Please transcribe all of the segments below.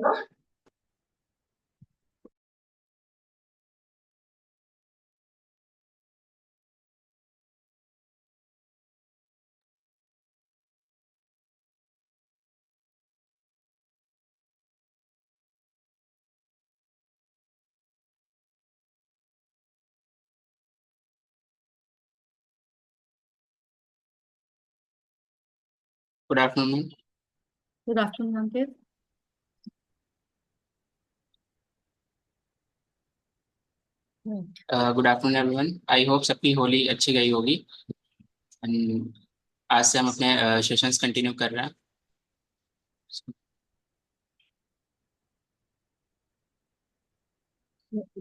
Good afternoon. Good afternoon Ankit. Good afternoon everyone. I hope सबकी होली अच्छी गई होगी। And आज से हम अपने सेशंस कंटिन्यू कर रहे हैं।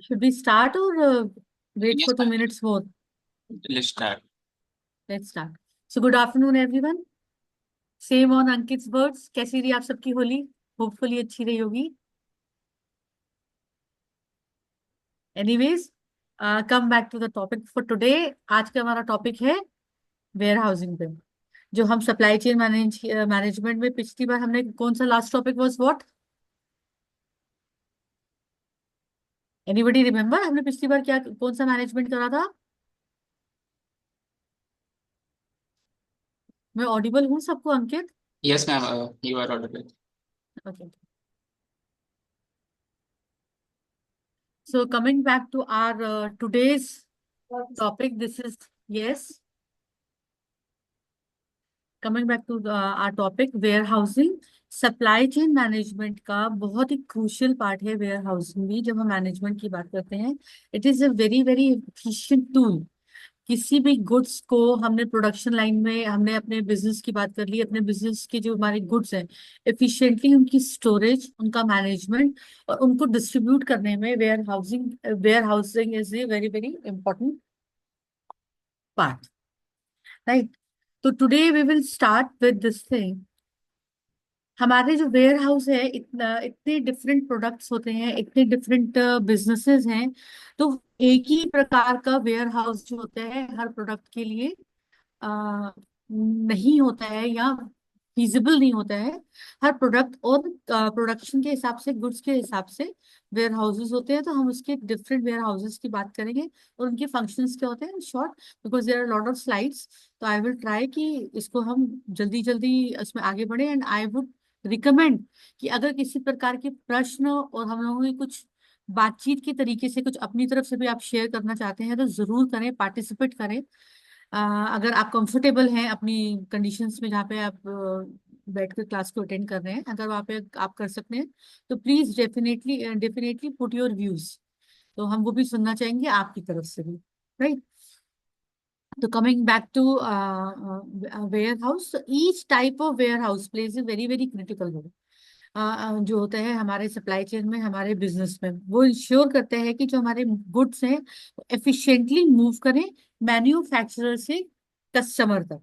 शुड वी स्टार्ट और wait yes for 2 minutes more? Let's start. Let's start. So good afternoon everyone. Same on Ankit's words, कैसी रही आप सबकी होली? होपफुली अच्छी रही होगी। Anyways, come back to the topic for today. आज का हमारा टॉपिक है वेयर हाउसिंग पे। जो हम सप्लाई चेन मैनेजमेंट में पिछली बार हमने कौन सा last topic was what? Anybody remember हमने पिछली बार क्या कौन सा मैनेजमेंट करा था? मैं ऑडिबल हूँ सबको Ankit? Yes ma'am, you are audible. Okay. So coming back to our today's topic, this is yes. Coming back to our topic, warehousing, supply chain management का बहुत ही क्रूशियल पार्ट है वेयर हाउसिंग भी। जब हम मैनेजमेंट की बात करते हैं, it is a very very efficient tool. किसी भी गुड्स को हमने प्रोडक्शन लाइन में, हमने अपने बिजनेस की बात कर ली, अपने बिजनेस के जो हमारे गुड्स हैं, एफिशिएंटली उनकी स्टोरेज, उनका मैनेजमेंट और उनको डिस्ट्रीब्यूट करने में warehousing is a very very important part, right? तो today we will start with this thing. हमारे जो वेयर हाउस है, इतने डिफरेंट प्रोडक्ट्स होते हैं, इतने डिफरेंट बिजनेसेस हैं। तो एक ही प्रकार का वेयर हाउस जो होता है हर प्रोडक्ट के लिए नहीं होता है, या फिजिबल नहीं होता है। हर प्रोडक्ट और प्रोडक्शन के हिसाब से, गुड्स के हिसाब से वेयर हाउसेस होते हैं। तो हम उसके डिफरेंट वेयर हाउसेस की बात करेंगे और उनके फंक्शंस क्या होते हैं short, because there are lot of slides. तो आई विल ट्राई कि इसको हम जल्दी जल्दी इसमें आगे बढ़े। एंड आई वुड रिकमेंड कि अगर किसी प्रकार के प्रश्न और हम लोगों की कुछ बातचीत के तरीके से कुछ अपनी तरफ से भी आप शेयर करना चाहते हैं तो जरूर करें, पार्टिसिपेट करें। अगर आप कंफर्टेबल हैं अपनी कंडीशंस में, जहाँ पे आप बैठ कर क्लास को अटेंड कर रहे हैं, अगर वहाँ पे आप कर सकते हैं तो please definitely definitely put your views. तो हम वो भी सुनना चाहेंगे आपकी तरफ से भी, राइट? तो coming back to warehouse, each type of warehouse plays a very very critical role. जो होता है हमारे सप्लाई चेन में, हमारे बिजनेस में, वो इंश्योर करते हैं कि जो हमारे गुड्स हैं एफिशिएंटली मूव करें मैन्युफैक्चरर से कस्टमर तक।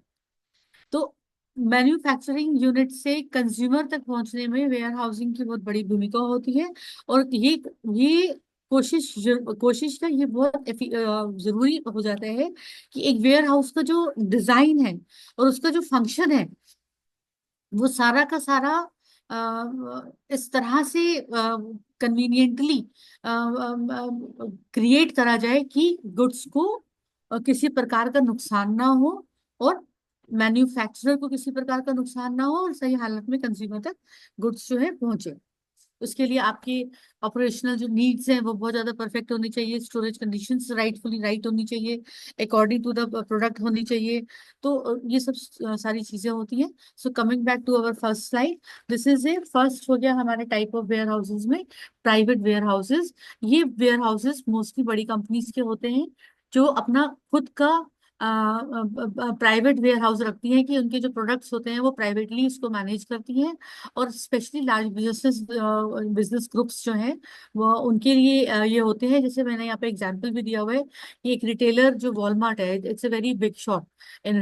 तो मैन्युफैक्चरिंग यूनिट से कंज्यूमर तक पहुंचने में वेयर हाउसिंग की बहुत बड़ी भूमिका होती है। और ये कोशिश का ये बहुत जरूरी हो जाता है कि एक वेयर हाउस का जो डिजाइन है और उसका जो फंक्शन है, वो सारा का सारा इस तरह से कन्वीनियंटली क्रिएट करा जाए कि गुड्स को किसी प्रकार का नुकसान ना हो, और मैन्युफैक्चरर को किसी प्रकार का नुकसान ना हो, और सही हालत में कंज्यूमर तक गुड्स जो है पहुंचे। उसके लिए आपकी ऑपरेशनल जो नीड्स हैं वो बहुत ज्यादा परफेक्ट होनी चाहिए, स्टोरेज कंडीशंस राइटफुली राइट होनी चाहिए, अकॉर्डिंग टू द प्रोडक्ट होनी चाहिए। तो ये सब सारी चीजें होती हैं। So coming back to our first slide, this is a first हो गया हमारे टाइप ऑफ वेयर हाउसेज में प्राइवेट वेयर हाउसेज। ये वेयर हाउसेज मोस्टली बड़ी कंपनीज के होते हैं जो अपना खुद का प्राइवेट वेयर हाउस रखती हैं, कि उनके जो प्रोडक्ट्स होते हैं वो प्राइवेटली इसको मैनेज करती हैं। और स्पेशली लार्ज बिजनेस ग्रुप्स जो हैं वो उनके लिए ये होते हैं। जैसे मैंने यहाँ पे एग्जांपल भी दिया हुआ है कि एक रिटेलर जो वॉलमार्ट है, it's a very big shop in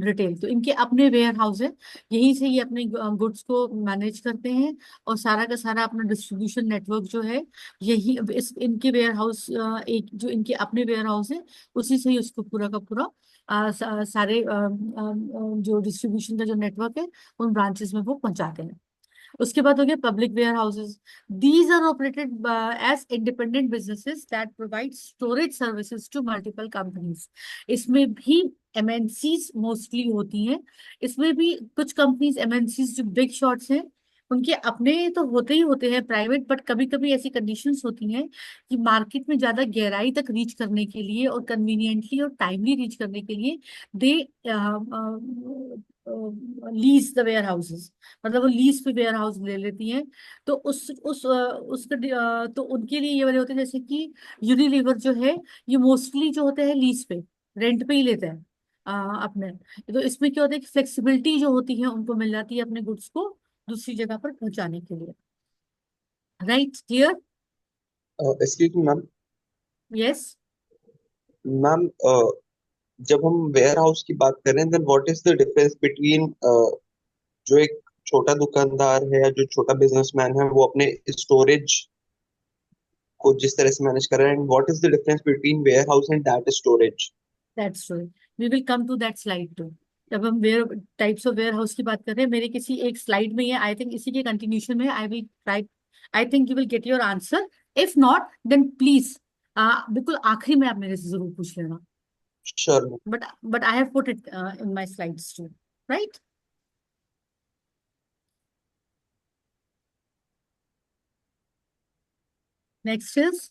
retail. तो इनके अपने वेयर हाउस है, यहीं से ये अपने गुड्स को मैनेज करते हैं। और सारा का सारा अपना डिस्ट्रीब्यूशन नेटवर्क जो है, यही इस इनके वेयर हाउस, एक जो इनके अपने वेयर हाउस है, उसी से ही उसको पूरा का पूरा सारे जो डिस्ट्रीब्यूशन का जो नेटवर्क है उन ब्रांचेस में वो पहुंचाते हैं। उसके बाद हो गया public warehouses. These are operated as independent businesses that provide storage services to multiple companies. इसमें भी एमएनसीज मोस्टली होती हैं। इसमें भी कुछ कंपनीज एमएनसीज जो बिग शॉट्स हैं, उनके अपने तो होते ही होते हैं प्राइवेट, बट कभी कभी ऐसी कंडीशंस होती हैं कि मार्केट में ज्यादा गहराई तक रीच करने के लिए और कन्वीनियंटली और टाइमली रीच करने के लिए दे लीज द वेयर हाउसेस, मतलब वो लीज पे वेयर हाउस ले लेती हैं। तो उसका तो उनके लिए ये वाले होते हैं, जैसे कि यूनिलीवर जो है, ये मोस्टली जो होते हैं लीज पे, रेंट पे ही लेते हैं अपने। तो इसमें क्या होता है कि फ्लेक्सिबिलिटी जो होती है उनको मिल जाती है अपने गुड्स को दूसरी जगह पर पहुंचाने के लिए। Right, clear? Excuse me ma'am. Yes. Ma'am, जब हम वेयर हाउस की बात करें, then what is the difference between जो एक छोटा दुकानदार है या जो छोटा बिजनेसमैन है वो अपने स्टोरेज को जिस तरह से मैनेज कर रहे हैं, what is the difference between warehouse and that storage? That's true. We will come to that slide too. जब हम ware types of warehouse की बात कर रहे हैं, मेरे किसी एक स्लाइड में है, आई थिंक इसी के कंटिन्यूशन में I will try. I think you will get your answer. If not then please बिल्कुल आखिरी में आप मेरे से जरूर पूछ लेना। Sure ma'am. But I have put it in my slides too, right? Next is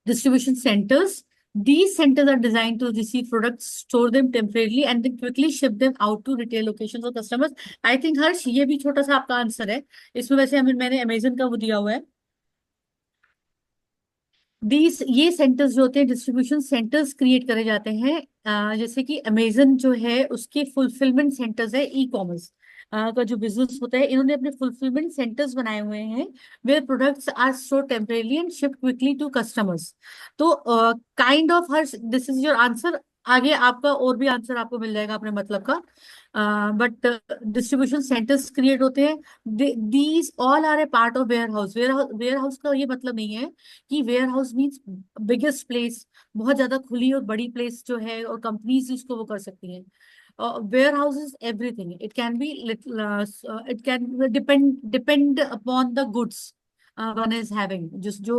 distribution centers. These centers are designed to receive products, store them temporarily, and then quickly ship them out to retail locations or customers. I think हर्ष, ये भी छोटा सा आपका answer है। इसमें वैसे मैंने Amazon का वो दिया हुआ है। दीज ये सेंटर्स जो होते हैं, डिस्ट्रीब्यूशन सेंटर्स क्रिएट करे जाते हैं। जैसे कि अमेजन जो है उसके फुलफिलमेंट सेंटर्स है, ई कॉमर्स का जो बिजनेस होता है, इन्होंने अपने फुलफिलमेंट सेंटर्स बनाए हुए हैं where products are store temporarily and ship quickly to customers. तो kind of here this is your answer. आगे आपका और भी आंसर आपको मिल जाएगा अपने मतलब का। बट डिस्ट्रीब्यूशन सेंटर्स क्रिएट होते हैं। These all are a part of warehouse. Warehouse का ये मतलब नहीं है कि warehouse means biggest place, बहुत ज्यादा खुली और बड़ी प्लेस जो है, और कंपनीज इसको वो कर सकती हैं। Warehouse is everything. It can be it can depend upon the goods one is having. जो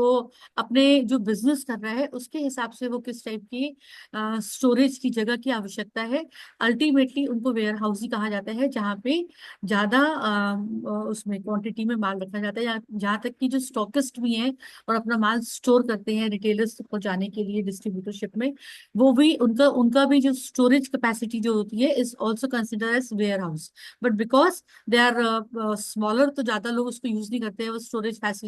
अपने जो बिजनेस कर रहा है उसके हिसाब से वो किस टाइप की स्टोरेज की जगह की आवश्यकता है। अल्टीमेटली उनको वेयर हाउस ही कहा जाता है, जहाँ पे ज्यादा उसमें क्वांटिटी में माल रखा जाता है, जहाँ तक कि जो स्टॉकिस्ट भी हैं और अपना माल स्टोर करते हैं रिटेलर्स तक पहुंचाने के लिए डिस्ट्रीब्यूटरशिप में, वो भी उनका उनका भी जो स्टोरेज कैपेसिटी जो होती है is also consider as warehouse. But because they are smaller, तो ज्यादा लोग उसको यूज नहीं करते हैं वो स्टोरेज फैसिलिटी।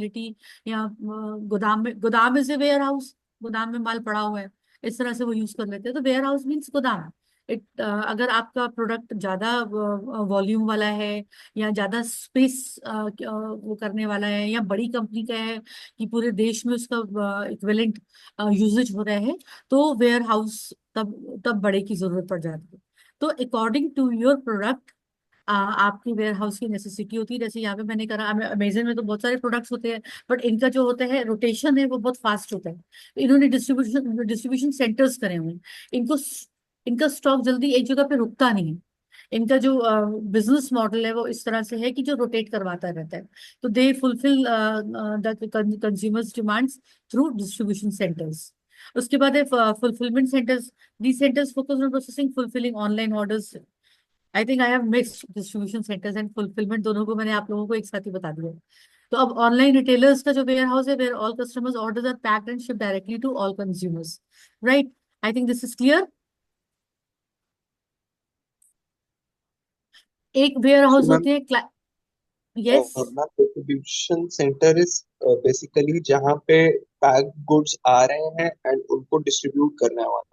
या गोदाम इज ए वेयर हाउस, गोदाम में माल पड़ा हुआ है, इस तरह से वो यूज कर लेते हैं। तो वेयर हाउस मीन्स गोदाम। अगर आपका प्रोडक्ट ज्यादा वॉल्यूम वाला है या ज्यादा स्पेस वो करने वाला है, या बड़ी कंपनी का है कि पूरे देश में उसका इक्विवेलेंट यूजेज हो रहा है, तो वेयर हाउस तब तब बड़े की जरूरत पड़ जाती है। तो अकॉर्डिंग टू योर प्रोडक्ट आपकी वेयर हाउस की नेसेसिटी होती है। जैसे यहाँ पे मैंने कहा अमेजन में तो बहुत सारे प्रोडक्ट्स होते हैं, बट इनका जो होता है रोटेशन है वो बहुत फास्ट होता है। तो इन्होंने डिस्ट्रीब्यूशन सेंटर्स करे हुए हैं। इनको इनका स्टॉक जल्दी एक जगह पे रुकता नहीं है। इनका जो बिजनेस मॉडल है वो इस तरह से है कि जो रोटेट करवाता रहता है। तो they fulfil the consumers demands through distribution centres. उसके बाद है fulfilment centres. The centres focus on processing fulfilling online orders. I think I have mixed distribution centres and fulfilment, दोनों को मैंने आप लोगों को एक साथ ही बता दिया। तो अब ऑनलाइन रिटेलर्स का जो वेयर हाउस है, where all customers orders are packed and ship directly to all consumers. Right, I think this is clear. एक वेयर सो हाउस मैम, होते हैं। Yes. Ma'am distribution centre is basically जहाँ पे pack goods आ रहे हैं and उनको distribute करने वाला।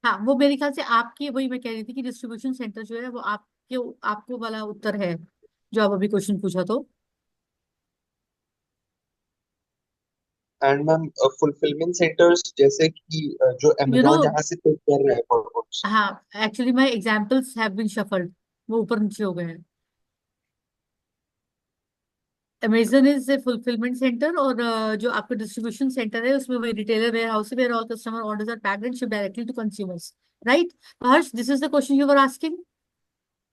हाँ, वो मेरे ख्याल से आपकी, वही मैं कह रही थी कि डिस्ट्रीब्यूशन सेंटर जो है वो आपके आपको वाला उत्तर है जो आप अभी क्वेश्चन पूछा। तो एंड मैम फुलफिलमेंट सेंटर्स जैसे कि जो यू नो, अमेजोन जहाँ से पिक कर रहा है प्रोडक्ट्स। हाँ, actually my examples have been shuffled, वो ऊपर नीचे हो गए हैं। Amazon is a fulfilment centre, और जो आपका डिस्ट्रीब्यूशन सेंटर है उसमें वही रिटेलर वेयर हाउस है where all customer orders are packed and ship directly to consumers. Right, Harsh, this is the question you were asking.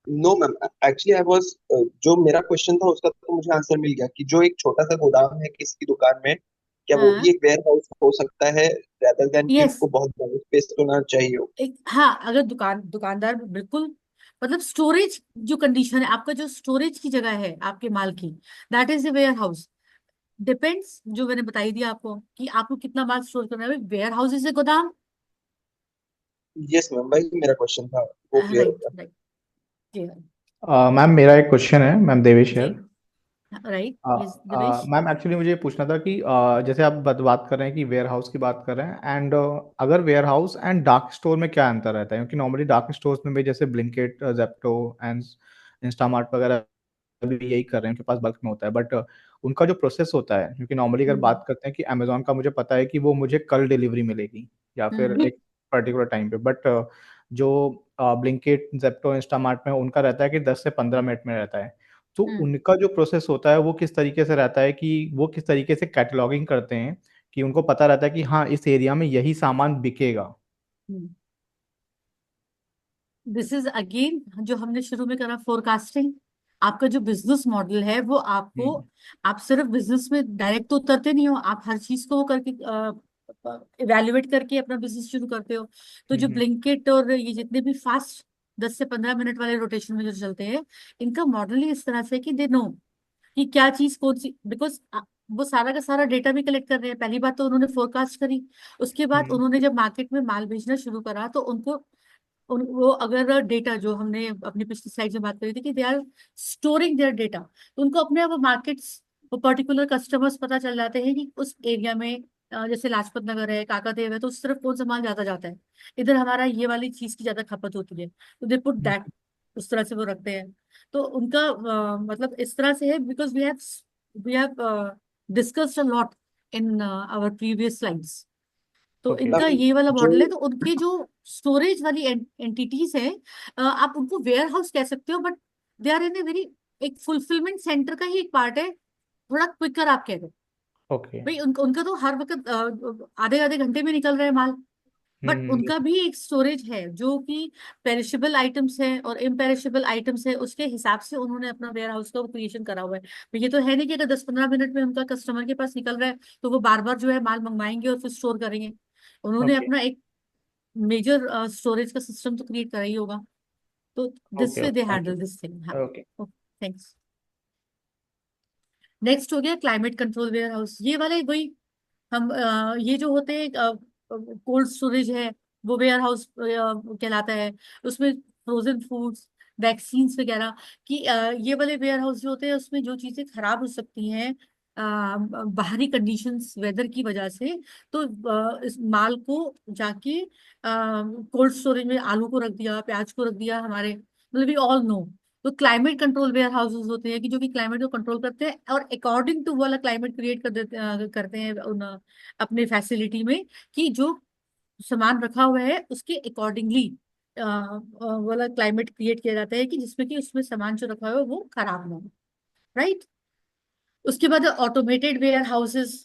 No ma'am, actually I was, जो मेरा question था उसका तो मुझे आंसर मिल गया कि जो एक छोटा सा गोदाम है किसी की दुकान में, क्या वो हाँ। भी एक वेयर हाउस हो सकता है, rather देन कि यस। उसको बहुत बड़ा स्पेस होना चाहिए हो? एक, हाँ, अगर दुकानदार बिल्कुल, मतलब स्टोरेज जो कंडीशन है, आपका जो स्टोरेज की जगह है आपके माल की, that is a warehouse. Depends, जो मैंने बताई दिया आपको कि आपको कितना माल स्टोर करना है। वेयर हाउस इज ए गोदाम। यस मैम, वही मेरा क्वेश्चन था, वो क्लियर हो राइट, गया। राइट। जी, मैम मेरा एक क्वेश्चन है, मैम देवेश जी। है। Right, yes Divesh. Ma'am actually मुझे ये पूछना था कि जैसे आप बात कर रहे हैं कि वेयर हाउस की बात कर रहे हैं, एंड अगर warehouse and dark store में क्या अंतर रहता है? क्योंकि नॉर्मली डार्क स्टोर्स में भी जैसे ब्लिंकिट, जेप्टो एंड इंस्टामार्ट वगैरह भी यही कर रहे हैं, उनके पास बल्क में होता है, बट उनका जो प्रोसेस होता है, क्योंकि नॉर्मली अगर हम्म। बात करते हैं कि अमेजोन का मुझे पता है कि वो मुझे कल डिलीवरी मिलेगी या फिर हम्म। एक पर्टिकुलर टाइम पे, बट जो ब्लिंकिट, जेप्टो, इंस्टामार्ट में उनका रहता है कि 10 से 15 मिनट में रहता है। तो हम्म। उनका जो प्रोसेस होता है वो किस तरीके से रहता है, कि वो किस तरीके से कैटलॉगिंग करते हैं कि उनको पता रहता है कि हाँ इस एरिया में यही सामान बिकेगा? दिस इज अगेन जो हमने शुरू में करा, फोरकास्टिंग। आपका जो बिजनेस मॉडल है वो आपको, हम्म। आप सिर्फ बिजनेस में डायरेक्ट तो उतरते नहीं हो, आप हर चीज को वो करके इवेल्युएट करके अपना बिजनेस शुरू करते हो। तो जो हम्म। ब्लिंकिट और ये जितने भी फास्ट 10 से 15 मिनट वाले रोटेशन में जो चलते हैं, इनका मॉडल ही इस तरह से कि दे नो कि क्या चीज कौन सी, बिकॉज वो सारा का सारा डेटा भी कलेक्ट कर रहे हैं। पहली बात तो उन्होंने फोरकास्ट करी। उसके बाद हम्म। उन्होंने जब मार्केट में माल भेजना शुरू करा तो उनको वो अगर डेटा जो हमने अपनी पिछली स्लाइड में बात करी थी कि they are storing their data, तो उनको अपने वो मार्केट्स, वो पर्टिकुलर कस्टमर्स पता चल जाते हैं कि उस एरिया में जैसे लाजपत नगर है, काकादेव है, तो उस तरफ कौन सा माल ज्यादा जाता है, इधर हमारा ये वाली चीज की ज्यादा खपत होती है, तो दे पुट दैट, उस तरह से वो रखते हैं। तो उनका मतलब इस तरह से है, because we have discussed a lot in our previous slides. तो ओके। इनका मैम ये वाला जो मॉडल है। तो उनके जो स्टोरेज वाली एंटिटीज है, आप उनको वेयर हाउस कह सकते हो, but they are in a very, एक फुलफिलमेंट सेंटर का ही एक पार्ट है। थोड़ा क्विकर आप कह दो ओके। भाई, उनका तो हर वक्त आधे आधे घंटे में निकल रहा है माल। बट हम्म। उनका भी एक स्टोरेज है जो कि पेरिशेबल आइटम्स है और इम्पेरिशेबल आइटम्स है, उसके हिसाब से उन्होंने अपना वेयर हाउस का क्रिएशन करा हुआ है। तो ये तो है नहीं कि अगर 10-15 मिनट में उनका कस्टमर के पास निकल रहा है तो वो बार बार जो है माल मंगवाएंगे और फिर स्टोर करेंगे। उन्होंने ओके। अपना एक मेजर स्टोरेज का सिस्टम तो क्रिएट करा ही होगा। तो this okay. Way okay, they thank you. Handle this thing. हाँ। ओके। थैंक्स। नेक्स्ट हो गया क्लाइमेट कंट्रोल वेयर हाउस। ये वाले वही हम ये जो होते हैं कोल्ड स्टोरेज है, वो वेयर हाउस कहलाता है। उसमें फ्रोजन फूड्स, वैक्सीन्स वगैरह की ये वाले वेयर हाउस जो होते हैं उसमें जो चीजें खराब हो सकती हैं बाहरी कंडीशंस, वेदर की वजह से, तो इस माल को जाके कोल्ड स्टोरेज में आलू को रख दिया, प्याज को रख दिया, हमारे मतलब वी ऑल नो। तो क्लाइमेट कंट्रोल वेयर हाउसेस होते हैं कि जो कि क्लाइमेट को कंट्रोल करते हैं और अकॉर्डिंग टू वाला क्लाइमेट क्रिएट कर देते करते हैं उन अपने फैसिलिटी में, कि जो सामान रखा हुआ है उसके अकॉर्डिंगली वाला क्लाइमेट क्रिएट किया जाता है कि जिसमें कि उसमें सामान जो रखा हुआ है वो खराब ना हो। राइट। उसके बाद ऑटोमेटेड वेयर हाउसेस,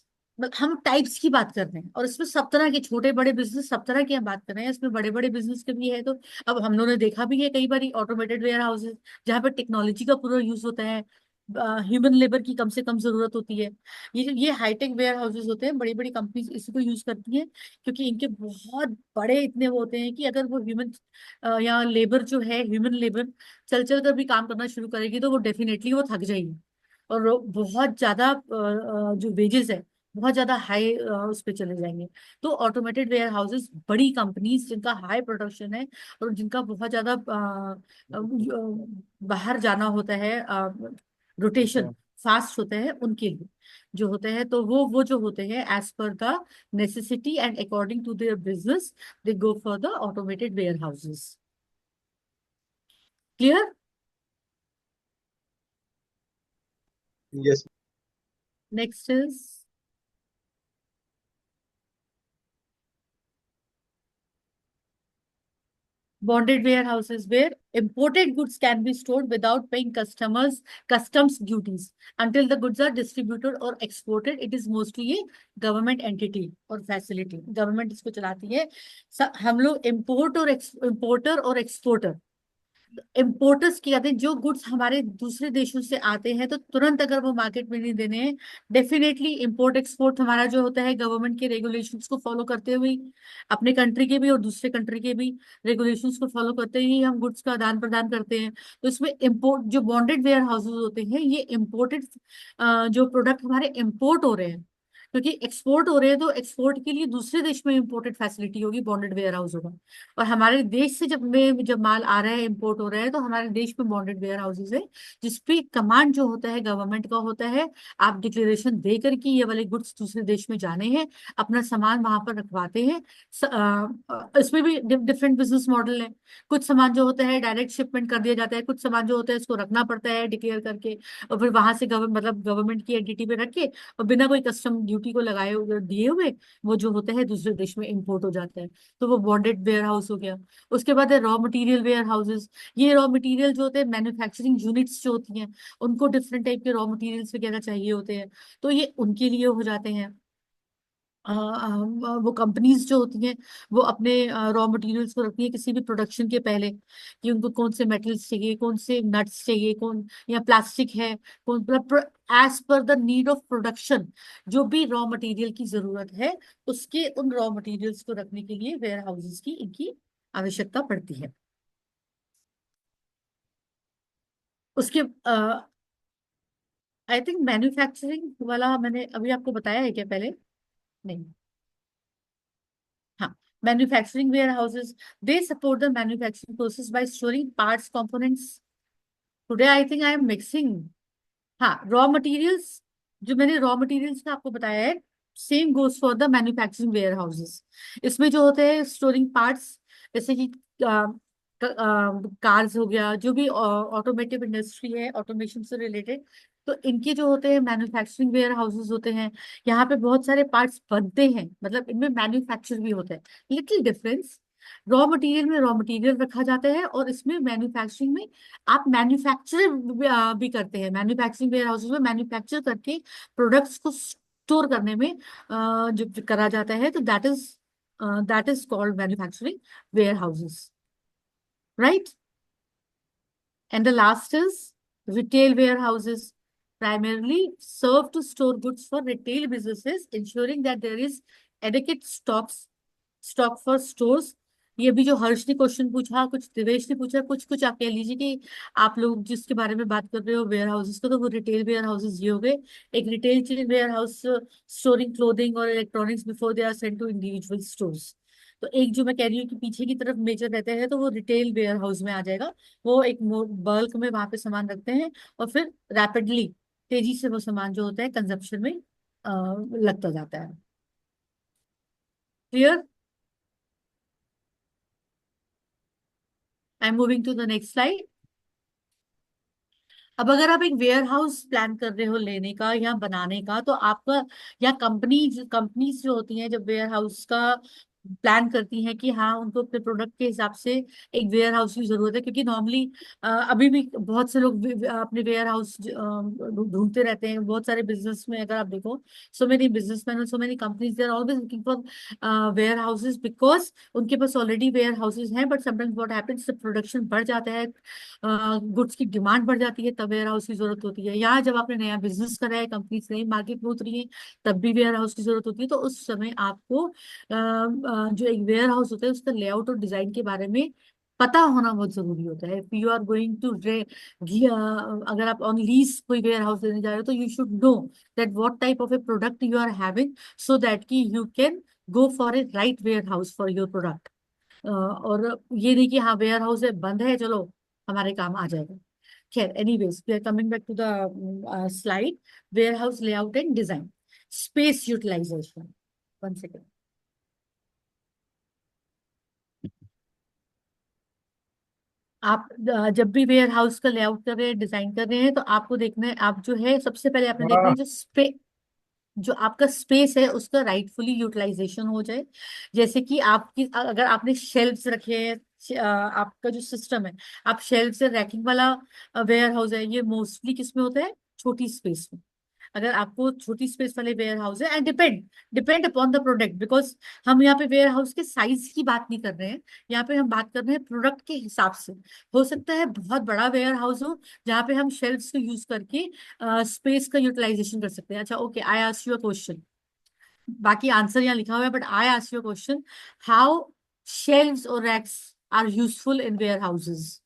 हम टाइप्स की बात कर रहे हैं और इसमें सब तरह के छोटे बड़े बिजनेस सब तरह की हम बात कर रहे हैं। इसमें बड़े बड़े बिजनेस के भी है। तो अब हम लोगों ने देखा भी है कई बार ऑटोमेटेड वेयर हाउसेस जहाँ पर टेक्नोलॉजी का पूरा यूज होता है, ह्यूमन लेबर की कम से कम जरूरत होती है। ये हाईटेक वेयर हाउसेस होते हैं, बड़ी बड़ी कंपनीज इसी को यूज करती हैं, क्योंकि इनके बहुत बड़े इतने वो होते हैं कि अगर वो ह्यूमन या लेबर जो है, ह्यूमन लेबर चल चल कर भी काम करना शुरू करेगी तो वो डेफिनेटली वो थक जाएगी। और बहुत ज्यादा जो वेजेस है बहुत ज्यादा हाई उस पे चले जाएंगे। तो ऑटोमेटेड वेयर हाउसेस बड़ी कंपनीज जिनका हाई प्रोडक्शन है और जिनका बहुत ज्यादा बाहर जाना होता है, ओके। रोटेशन फास्ट होता है उनके लिए जो होते हैं, तो वो जो होते हैं as per the necessity and according to their business, they go for the automated warehouses. Clear. Yes. Next is bonded warehouses, where imported goods can be stored without paying customers customs duties until the goods are distributed or exported. It is mostly a government entity और facility, government इसको चलाती है। हम लोग importer और exporter importers की आते हैं, जो गुड्स हमारे दूसरे देशों से आते हैं तो तुरंत अगर वो मार्केट में नहीं देने हैं, डेफिनेटली इंपोर्ट एक्सपोर्ट हमारा जो होता है गवर्नमेंट के रेगुलेशंस को फॉलो करते हुए, अपने कंट्री के भी और दूसरे कंट्री के भी रेगुलेशंस को फॉलो करते ही हम गुड्स का आदान प्रदान करते हैं। तो इसमें इम्पोर्ट जो बॉन्डेड वेयर हाउसेज होते हैं, ये इम्पोर्टेड जो प्रोडक्ट हमारे इम्पोर्ट हो रहे हैं, क्योंकि एक्सपोर्ट हो रहे हैं तो एक्सपोर्ट के लिए दूसरे देश में इम्पोर्टेड फैसिलिटी होगी, बॉन्डेड वेयर हाउस होगा। और हमारे देश से जब माल आ रहा है, इम्पोर्ट हो रहा है, तो हमारे देश में बॉन्डेड वेयर हाउसेज है, जिसपे कमांड जो होता है गवर्नमेंट का होता है। आप डिक्लेरेशन दे करके ये वाले गुड्स दूसरे देश में जाने हैं, अपना सामान वहां पर रखवाते हैं। इसमें भी डिफरेंट बिजनेस मॉडल है। कुछ सामान जो होता है डायरेक्ट शिपमेंट कर दिया जाता है, कुछ सामान जो होता है इसको रखना पड़ता है डिक्लेयर करके, और फिर वहां से मतलब गवर्नमेंट की एंटिटी पे रख के, और बिना कोई कस्टम ड्यूटी को लगाए हुए दिए हुए वो जो होता है दूसरे देश में इम्पोर्ट हो जाता है। तो वो बॉन्डेड वेयर हाउस हो गया। उसके बाद है रॉ मटेरियल वेयर हाउसेज। ये रॉ मटेरियल जो होते हैं, मैन्युफैक्चरिंग यूनिट्स जो होती हैं, उनको डिफरेंट टाइप के रॉ मटेरियल्स वगैरह चाहिए होते हैं, तो ये उनके लिए हो जाते हैं। वो कंपनीज जो होती हैं, वो अपने रॉ मटेरियल्स को रखती है किसी भी प्रोडक्शन के पहले, कि उनको कौन से मेटल्स चाहिए, कौन से नट्स चाहिए, कौन या प्लास्टिक है, कौन मतलब as per the need of production जो भी रॉ मटेरियल की जरूरत है, उसके उन रॉ मटेरियल्स को रखने के लिए वेयर हाउसेज की इनकी आवश्यकता पड़ती है। उसके आई थिंक मैन्युफैक्चरिंग वाला मैंने अभी आपको बताया है क्या पहले? नहीं। हाँ, manufacturing warehouses, they support the manufacturing process by storing parts components. Today I think I am mixing. हाँ, रॉ मटेरियल्स, जो मैंने रॉ मटेरियल्स का आपको बताया है, same goes for the manufacturing warehouses. इसमें जो होते हैं स्टोरिंग पार्ट्स, जैसे कि कार्स हो गया, जो भी ऑटोमेटिव इंडस्ट्री है, ऑटोमेशन से रिलेटेड, तो इनके जो होते हैं मैन्युफैक्चरिंग वेयर हाउसेस होते हैं। यहाँ पे बहुत सारे पार्ट्स बनते हैं, मतलब इनमें मैन्युफैक्चर भी होता है। लिटिल डिफरेंस, रॉ मटेरियल में रॉ मटेरियल रखा जाता है, और इसमें मैन्युफैक्चरिंग में आप मैन्युफैक्चर भी करते हैं। मैन्युफैक्चरिंग वेयर हाउसेज में मैन्युफैक्चर करके प्रोडक्ट्स को स्टोर करने में जो करा जाता है, तो that is called manufacturing warehouses, right? And the last is retail warehouses, primarily serve to store goods for retail businesses, ensuring that there is adequate stock for stores. ये भी जो हर्ष ने क्वेश्चन पूछा, कुछ दिवेश ने पूछा, कुछ कुछ आप कह लीजिए कि आप लोग जिसके बारे में बात कर रहे हो वेयर हाउसेस को, तो वो रिटेल वेयर हाउसेस ये हो गए। एक retail chain warehouse storing clothing और electronics before they are sent to individual stores. तो एक जो मैं कह रही हूँ कि पीछे की तरफ मेजर रहता है, तो वो रिटेल वेयर हाउस में आ जाएगा। वो एक बल्क में वहां पे सामान रखते हैं, और फिर रैपिडली, तेजी से वो सामान जो होता है कंजप्शन में लगता जाता है। Clear? I am moving to the next slide. अब अगर आप एक वेयर हाउस प्लान कर रहे हो लेने का या बनाने का, तो आपका, या कंपनीज जो होती हैं जब वेयर हाउस का प्लान करती हैं कि हाँ उनको अपने प्रोडक्ट के हिसाब से एक वेयर हाउस की जरूरत है, क्योंकि नॉर्मली अभी भी बहुत से लोग अपने वेयर हाउस ढूंढते रहते हैं। बहुत सारे बिजनेस में अगर आप देखो, सो मेनी बिजनेसमैन और so many companies they are always looking for warehouses, because उनके पास ऑलरेडी वेयर हाउसेज हैं। But sometimes what happens, production बढ़ जाता है, गुड्स की डिमांड बढ़ जाती है, तब वेयर हाउस की जरूरत होती है। या जब आपने नया बिजनेस करा है, कंपनी नई मार्केट में उतरी है, तब भी वेयर हाउस की जरूरत होती है। तो उस समय आपको जो एक वेयर हाउस होता है उसका लेआउट और डिजाइन के बारे में पता होना बहुत जरूरी होता है। If you are going to अगर आप ऑन लीज कोई वेयर हाउस लेने जा रहे हो, तो you should know that what type of a product you are having, so that कि you can go for a right warehouse for your product. और ये नहीं कि हाँ वेयर हाउस है, बंद है, चलो हमारे काम आ जाएगा। खैर, anyways we are coming back to the slide, warehouse layout and design, space utilisation. One second. आप जब भी वेयर हाउस का लेआउट कर रहे हैं, डिजाइन कर रहे हैं, तो आपको देखना है, आप जो है सबसे पहले आपने देखना है जो आपका स्पेस है उसका राइटफुली यूटिलाइजेशन हो जाए। जैसे कि आपकी, अगर आपने शेल्व्स रखे हैं, आपका जो सिस्टम है, आप शेल्व से रैकिंग वाला वेयर हाउस है, ये मोस्टली किस में होता है? छोटी स्पेस में। अगर आपको छोटी स्पेस वाले वेयर हाउस है, and depend upon the product, because हम यहाँ पे वेयर हाउस के साइज की बात नहीं कर रहे हैं, यहाँ पे हम बात कर रहे हैं प्रोडक्ट के हिसाब से। हो सकता है बहुत बड़ा वेयर हाउस हो जहाँ पे हम शेल्फ्स को यूज करके स्पेस का यूटिलाइजेशन कर सकते हैं। अच्छा, okay, I ask you a question, बाकी आंसर यहाँ लिखा हुआ है, but I ask you a question, how shelves और racks are useful in warehouses?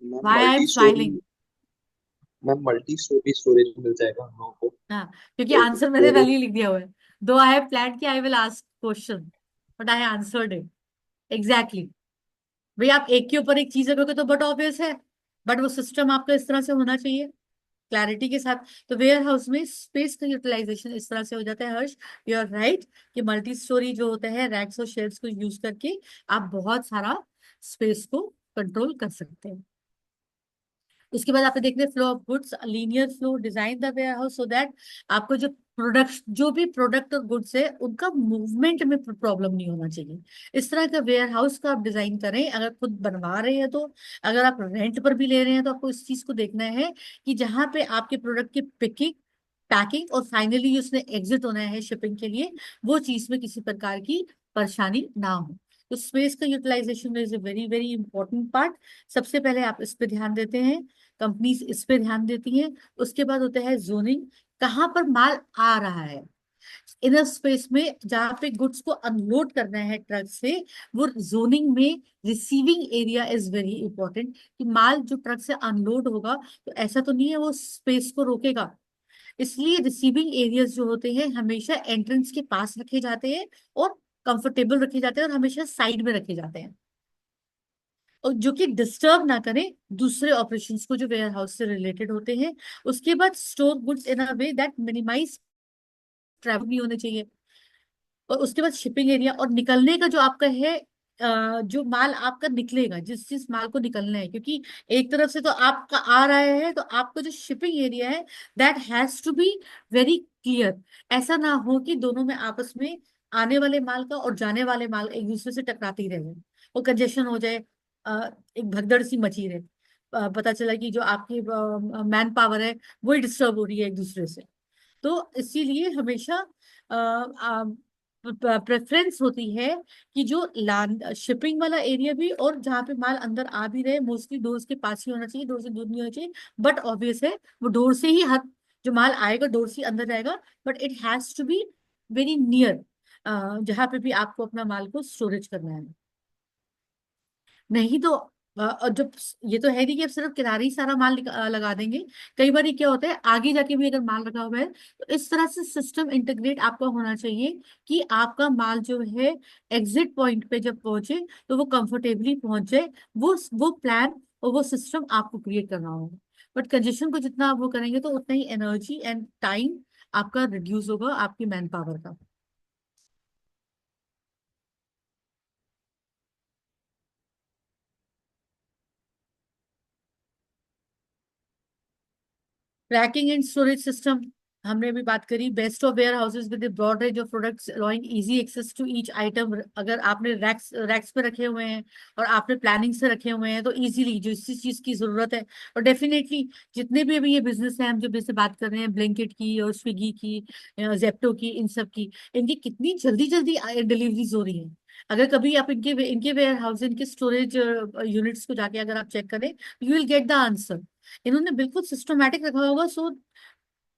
Ma'am why I am multi storey smiling? Ma'am multi storey storage मिल जाएगा हम लोगों को। हाँ, क्योंकि तो आंसर मैंने स्टोरेज पहले ही लिख दिया हुआ है। दो आई हैव प्लान कि I will ask question, but I answered it exactly. भाई आप एक के ऊपर एक चीज रखोगे तो बट ऑब्वियस है, बट वो सिस्टम आपका इस तरह से होना चाहिए, क्लैरिटी के साथ। तो वेयर हाउस में स्पेस का यूटिलाइजेशन इस तरह से हो जाता है, हर्ष, यू आर राइट, कि मल्टी स्टोरी जो होता है रैक्स और शेल्फ्स को यूज करके आप बहुत सारा स्पेस को कंट्रोल कर सकते हैं। उसके बाद आपने देखना flow of goods, linear flow, design the warehouse so that आपको जो भी प्रोडक्ट और गुड्स है उनका मूवमेंट में प्रॉब्लम नहीं होना चाहिए। इस तरह का वेयर हाउस का आप डिजाइन करें, अगर खुद बनवा रहे हैं तो, अगर आप रेंट पर भी ले रहे हैं तो आपको इस चीज को देखना है कि जहां पे आपके प्रोडक्ट की पिकिंग, पैकिंग और फाइनली उसने एग्जिट होना है शिपिंग के लिए, वो चीज में किसी प्रकार की परेशानी ना हो। तो स्पेस का utilisation is a very very important part. सबसे पहले आप इस पे ध्यान देते हैं, कंपनीज इस पे ध्यान देती हैं। उसके बाद होता है जोनिंग, कहाँ पर माल आ रहा है इनर स्पेस में, जहाँ पे गुड्स को अनलोड करना है ट्रक से, वो जोनिंग में receiving area is very important, कि माल जो ट्रक से अनलोड होगा तो ऐसा तो नहीं है वो स्पेस को रोकेगा। इसलिए रिसीविंग एरियाज जो होते हैं हमेशा एंट्रेंस के पास रखे जाते हैं, और कंफर्टेबल रखे जाते हैं, और हमेशा साइड में रखे जाते हैं, और जो कि डिस्टर्ब ना करें दूसरे ऑपरेशंस को जो वेयर हाउस से रिलेटेड होते हैं। उसके बाद store goods in a way that minimise travel नहीं होने चाहिए। और उसके बाद शिपिंग एरिया, और निकलने का जो आपका है, जो माल आपका निकलेगा, जिस जिस माल को निकलना है, क्योंकि एक तरफ से तो आपका आ रहा है तो आपका जो शिपिंग एरिया है that has to be very clear. ऐसा ना हो कि दोनों में आपस में आने वाले माल का और जाने वाले माल एक दूसरे से टकराते ही रहे, वो कंजेशन हो जाए, एक भगदड़ सी मची रहे, पता चला कि जो आपकी मैन पावर है वही डिस्टर्ब हो रही है एक दूसरे से। तो इसीलिए हमेशा प्रेफरेंस होती है कि जो लैंड शिपिंग वाला एरिया भी, और जहाँ पे माल अंदर आ भी रहे, मोस्टली डोर्स के पास ही होना चाहिए, डोर से दूर नहीं होना चाहिए। बट ऑब्वियस है वो डोर से ही हर जो माल आएगा डोर से अंदर जाएगा, but it has to be very near जहाँ पे भी आपको अपना माल को स्टोरेज करना है। नहीं तो और जब ये तो है नहीं कि अब सिर्फ किनारे ही सारा माल लगा देंगे। कई बार ये क्या होता है, आगे जाके भी अगर माल रखा हुआ है तो इस तरह से सिस्टम इंटीग्रेट आपका होना चाहिए कि आपका माल जो है एग्जिट पॉइंट पे जब पहुंचे तो वो कंफर्टेबली पहुंच जाए। वो प्लान और वो सिस्टम आपको क्रिएट करना होगा। बट कंजेशन को जितना आप वो करेंगे तो उतना ही एनर्जी एंड टाइम आपका रिड्यूस होगा, आपकी मैन पावर का। ट्रैकिंग एंड स्टोरेज सिस्टम हमने अभी बात करी। Best of warehouses with broad range of products allowing easy access to each item. अगर आपने रैक्स रैक्स पे रखे हुए हैं और आपने प्लानिंग से रखे हुए हैं तो इजीली जो इस चीज की जरूरत है, और डेफिनेटली जितने भी अभी ये बिजनेस है हम जो जैसे बात कर रहे हैं ब्लिंकिट की और स्विगी की, जेप्टो की, इन सब की, इनकी कितनी जल्दी जल्दी डिलीवरीज हो रही है। अगर कभी आप इनके वेयर हाउस, इनके स्टोरेज यूनिट्स को जाके अगर आप चेक करें, you will get the answer. इन्होंने बिल्कुल सिस्टमैटिक रखा होगा, सो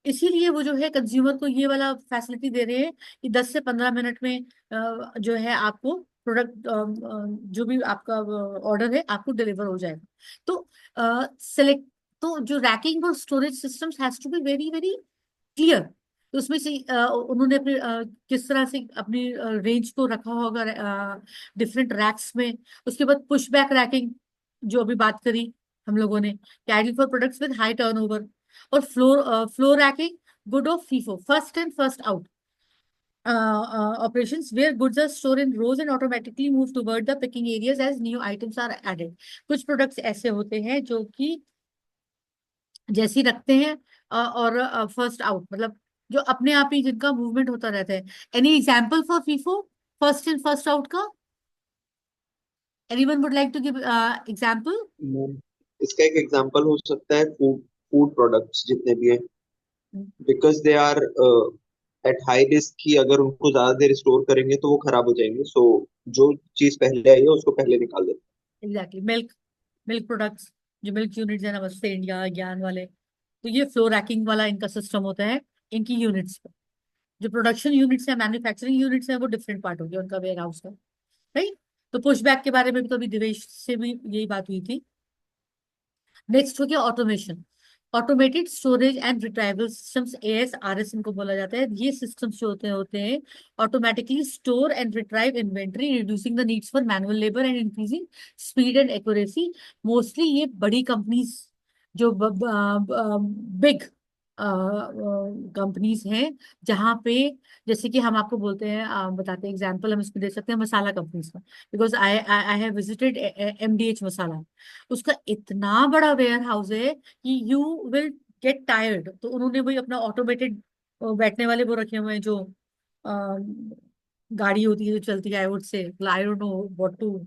इसीलिए वो जो है कंज्यूमर को ये वाला फैसिलिटी दे रहे हैं कि 10 से 15 मिनट में जो है आपको प्रोडक्ट, जो भी आपका ऑर्डर है आपको डिलीवर हो जाएगा। तो सेलेक्ट, तो जो रैकिंग और storage systems has to be very very clear. तो उसमें से उन्होंने अपने किस तरह से अपनी रेंज को रखा होगा डिफरेंट रैक्स में। उसके बाद पुश बैक रैकिंग जो अभी बात करी हम लोगों ने, carry for products with high turnover, और floor racking, good of FIFO, first in first out operations where goods are stored in rows and automatically move toward the picking areas as new items are added। कुछ products ऐसे होते हैं जो कि जैसी रखते हैं और फर्स्ट आउट, मतलब जो अपने आप ही जिनका मूवमेंट होता रहता है। Any example for FIFO, first in first out का? Anyone would like to give example? Ma'am इसका एक एग्जांपल हो सकता है फूड फूड प्रोडक्ट्स जितने भी हैं, because they are at high risk कि अगर उनको ज्यादा देर स्टोर करेंगे तो वो खराब हो जाएंगे, सो जो चीज पहले आई है उसको पहले निकाल देते एग्जैक्टली। मिल्क मिल्क प्रोडक्ट्स, जो मिल्क यूनिट्स है नमस्ते इंडिया, ज्ञान वाले, तो ये फ्लो रैकिंग वाला इनका सिस्टम होता है इनकी यूनिट्स पे। जो प्रोडक्शन यूनिट्स है, मैन्युफैक्चरिंग यूनिट्स है, वो डिफरेंट पार्ट हो गया उनका वेयर हाउस का, राइट। तो पुशबैक के बारे में भी तो अभी दिवेश से भी यही बात हुई थी। नेक्स्ट हो गया automation. Automated storage and retrieval systems, ASRS इनको बोला जाता है। ये सिस्टम्स जो होते हैं automatically store and retrieve inventory, reducing the needs for manual labour and increasing speed and accuracy. Mostly ये बड़ी कंपनीज, जो बिग कंपनीज हैं, जहाँ पे, जैसे कि हम आपको बोलते हैं, बताते हैं एग्जांपल हम इसको दे सकते हैं मसाला कंपनीज का। Because I I have visited MDH मसाला। उसका इतना बड़ा वेयर हाउस है कि यू विल गेट टायर्ड। तो उन्होंने वही अपना ऑटोमेटेड बैठने वाले वो रखे हुए हैं, जो गाड़ी होती है जो चलती है, I would say, I don't know what to,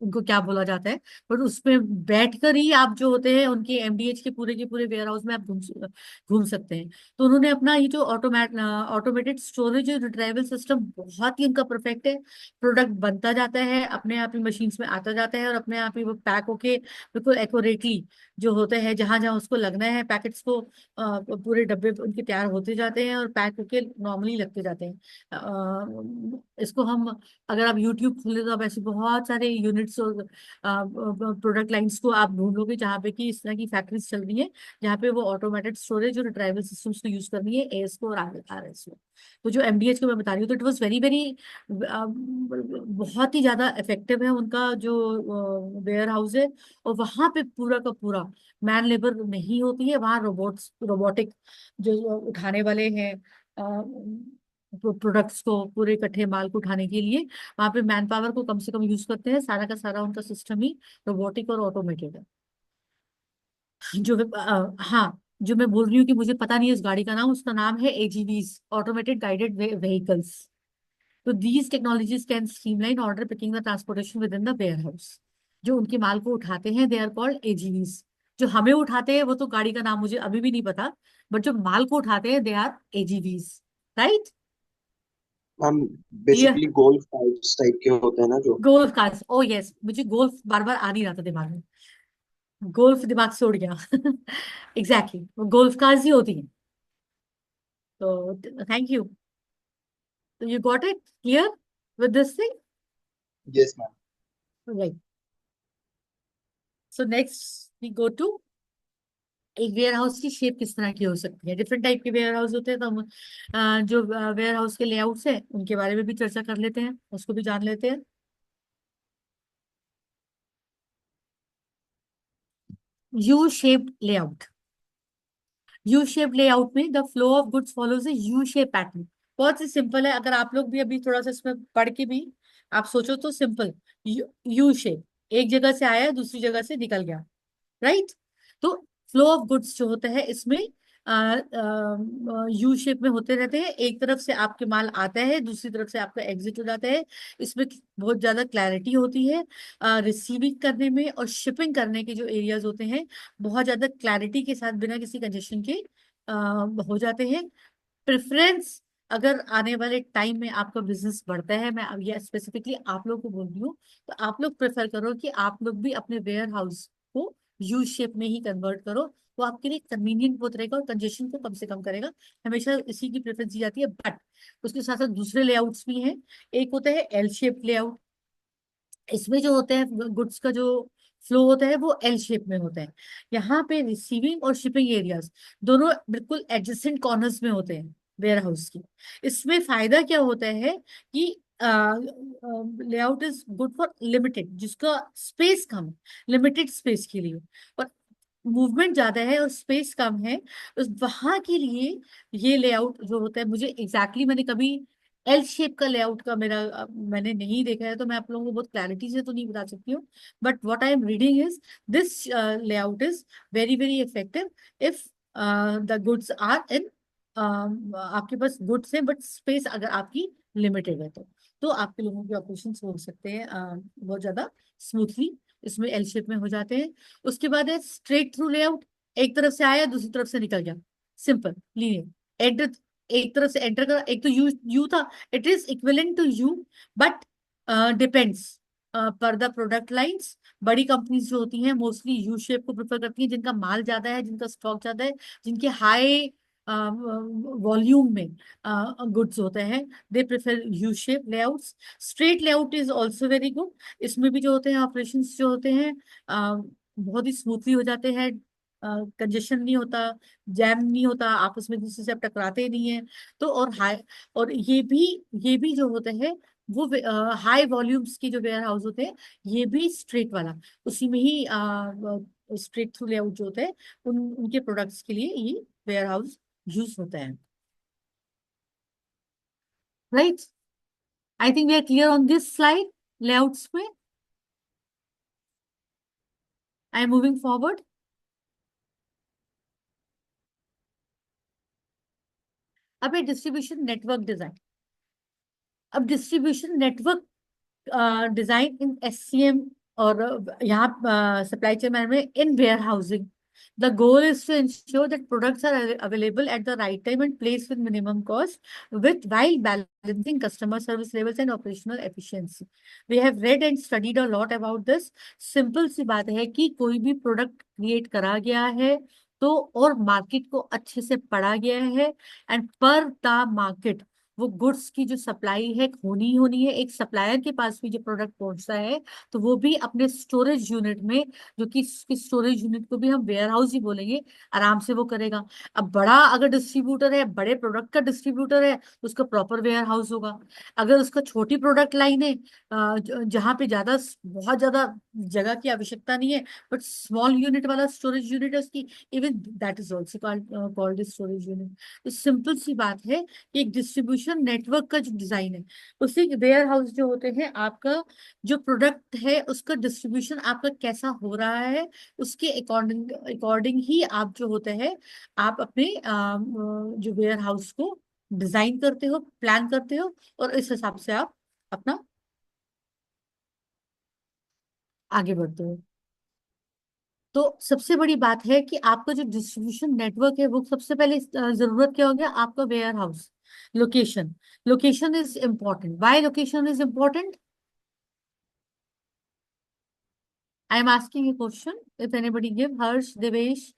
उनको क्या बोला जाता है, बट उसमें बैठकर ही आप जो होते हैं उनके MDH के पूरे वेयर हाउस में आप घूम सकते हैं। तो उन्होंने अपना ये जो ऑटोमेटेड स्टोरेज रिट्राइवल सिस्टम बहुत ही उनका परफेक्ट है। प्रोडक्ट बनता जाता है, अपने आप ही मशीन्स में आता जाता है, और अपने आप ही वो पैक होके बिल्कुल एक्यूरेटली जो होते हैं, जहां जहां उसको लगना है पैकेट्स को, पूरे डब्बे उनके तैयार होते जाते हैं और पैक होके नॉर्मली लगते जाते हैं। इसको हम, अगर आप यूट्यूब खोले तो आप ऐसे बहुत सारे यूनिट्स और प्रोडक्ट लाइंस को आप ढूंढ लोगे जहाँ पे कि इस तरह की फैक्ट्रीज चल रही है, जहाँ पे वो ऑटोमेटेड स्टोरेज और रिट्राइवल सिस्टम्स को यूज कर रही है, AS को और RS को। तो जो MDH को मैं बता रही हूँ, तो इट वॉज वेरी वेरी, बहुत ही ज्यादा इफेक्टिव है उनका जो वेयर हाउस है। और वहां पे पूरा का पूरा मैन लेबर नहीं होती है, वहाँ रोबोटिक जो उठाने वाले हैं प्रोडक्ट्स को, पूरे इकट्ठे माल को उठाने के लिए, वहां पे मैन पावर को कम से कम यूज करते हैं। सारा का सारा उनका सिस्टम ही रोबोटिक और ऑटोमेटेड है। जो हाँ, जो मैं बोल रही हूँ कि मुझे पता नहीं है उस गाड़ी का नाम, उसका नाम है AGVs, ऑटोमेटेड गाइडेड व्हीकल्स। तो these technologies can streamline order picking the transportation within the warehouse. जो उनके माल को उठाते हैं, दे आर कॉल्ड AGVs। जो हमें उठाते हैं वो तो गाड़ी का नाम मुझे अभी भी नहीं पता, बट जो माल को उठाते हैं, दे आर AGVs, राइट। हैं। हम क्लियर। बेसिकली गोल्फ टाइप के होते हैं ना जो। गोल्फ कार्स, ओ यस, मुझे गोल्फ बार बार आ नहीं रहा था दिमाग में, गोल्फ दिमाग से उड़ गया। एग्जैक्टली वो गोल्फ कार्स ही होती हैं। तो थैंक यू। तो you got it clear with this thing, yes ma'am. Right. So next we go to, एक वेयर हाउस की शेप किस तरह की हो सकती है। डिफरेंट टाइप के वेयर हाउस होते हैं, तो हम जो वेयर हाउस के लेआउट्स हैं उनके बारे में भी चर्चा कर लेते हैं, उसको भी जान लेते हैं। U shaped layout. U shape layout में the flow of goods follows a U shape pattern. बहुत ही सिंपल है, अगर आप लोग भी अभी थोड़ा सा इसमें पढ़ के भी आप सोचो तो सिंपल, यू शेप, एक जगह से आया दूसरी जगह से निकल गया, राइट। तो फ्लो ऑफ गुड्स जो होता है इसमें यू शेप में होते रहते हैं। एक तरफ से आपके माल आता है, दूसरी तरफ से आपका एग्जिट हो जाता है। इसमें बहुत ज्यादा क्लैरिटी होती है रिसीविंग करने में, और शिपिंग करने के जो एरियाज होते हैं बहुत ज्यादा क्लैरिटी के साथ, बिना किसी कंजेशन के हो जाते हैं। प्रेफरेंस, अगर आने वाले टाइम में आपका बिजनेस बढ़ता है, मैं अब ये स्पेसिफिकली आप लोग को बोल रही हूँ, तो आप लोग प्रेफर करो कि आप लोग भी अपने वेयर हाउस को यू शेप में ही कन्वर्ट करो। वो आपके लिए कन्वीनियंट बहुत रहेगा और कंजेशन को कम से कम करेगा। हमेशा इसी की प्रेफरेंस दी जाती है, बट उसके साथ साथ दूसरे लेआउट्स भी हैं। एक होता है L शेप लेआउट। इसमें जो होते हैं गुड्स का जो फ्लो होता है वो L शेप में होता है। यहाँ पे रिसीविंग और शिपिंग एरियाज दोनों बिल्कुल एडजेसेंट कॉर्नर्स में होते हैं वेयर हाउस की। इसमें फायदा क्या होता है कि layout is good for limited, जिसका स्पेस कम है, लिमिटेड स्पेस के लिए, और मूवमेंट ज्यादा है और स्पेस कम है, उस वहां के लिए ये लेआउट जो होता है, मुझे एग्जैक्टली मैंने कभी L शेप का लेआउट का मेरा मैंने नहीं देखा है, तो मैं आप लोगों को बहुत क्लैरिटी से तो नहीं बता सकती हूँ, but what I am reading is this layout is very very effective if the goods are in, आपके पास गुड्स है बट स्पेस अगर आपकी लिमिटेड है, तो आपके लोगों के ऑपरेशन हो सकते हैं बहुत ज्यादा स्मूथली इसमें एल शेप में हो जाते हैं। उसके बाद है स्ट्रेट थ्रू लेआउट, एक तरफ से आया दूसरी तरफ से निकल गया, सिंपल लीनियर एंटर, एक तरफ से एंटर कर, एक तो यू यू था, it is equivalent to U, but depends पर द प्रोडक्ट लाइंस। बड़ी कंपनीज जो होती हैं मोस्टली यू शेप को प्रेफर करती हैं, जिनका माल ज्यादा है, जिनका स्टॉक ज्यादा है, जिनके हाई वॉल्यूम में गुड्स होते हैं, they prefer U shape layouts. Straight layout is also very good. इसमें भी जो होते हैं ऑपरेशंस जो होते हैं बहुत ही स्मूथली हो जाते हैं, कंजेशन नहीं होता, जैम नहीं होता, आपस में दूसरे से आप टकराते नहीं है। तो और हाई, और ये भी जो होते हैं वो हाई वॉल्यूम्स की जो वेयर हाउस होते हैं, ये भी स्ट्रेट वाला, उसी में ही स्ट्रेट थ्रू लेआउट जो होते हैं उनके प्रोडक्ट्स के लिए ये वेयर हाउस यूज होता है। Right, I think we are clear on this slide layouts में। I am moving forward. अब है डिस्ट्रीब्यूशन नेटवर्क डिजाइन। अब distribution network design in SCM और यहाँ supply chain management in warehousing, the goal is to ensure that products are available at the right time and place with minimum cost, with while balancing customer service levels and operational efficiency. We have read and studied a lot about this. Simple सी बात है कि कोई भी product create करा गया है तो, और मार्केट को अच्छे से पढ़ा गया है, एंड पर द मार्केट वो गुड्स की जो सप्लाई है होनी ही होनी है। एक सप्लायर के पास भी जो प्रोडक्ट पहुंचता है तो वो भी अपने स्टोरेज यूनिट में, जो कि स्टोरेज यूनिट को भी हम वेयर हाउस ही बोलेंगे, आराम से वो करेगा। अब बड़ा अगर डिस्ट्रीब्यूटर है, बड़े प्रोडक्ट का डिस्ट्रीब्यूटर है, तो उसका प्रॉपर वेयर हाउस होगा। अगर उसका छोटी प्रोडक्ट लाइन है जहाँ पे बहुत ज्यादा जगह की आवश्यकता नहीं है, बट स्मॉल यूनिट वाला स्टोरेज यूनिट है उसकी, even that is also called storage unit. तो सिंपल सी बात है कि एक डिस्ट्रीब्यूशन नेटवर्क का जो डिजाइन है, उसी वेयर हाउस जो होते हैं, आपका जो प्रोडक्ट है उसका डिस्ट्रीब्यूशन आपका कैसा हो रहा है, उसके अकॉर्डिंग अकॉर्डिंग ही आप जो होते हैं, आप अपने जो वेयर हाउस को डिजाइन करते हो, प्लान करते हो, और इस हिसाब से आप अपना आगे बढ़ते हो। तो सबसे बड़ी बात है कि आपका जो डिस्ट्रीब्यूशन नेटवर्क है वो सबसे पहले जरूरत क्या हो गया, आपका warehouse location. Location is important. Why location is important? I am asking a question, if anybody give, Harsh, Devesh.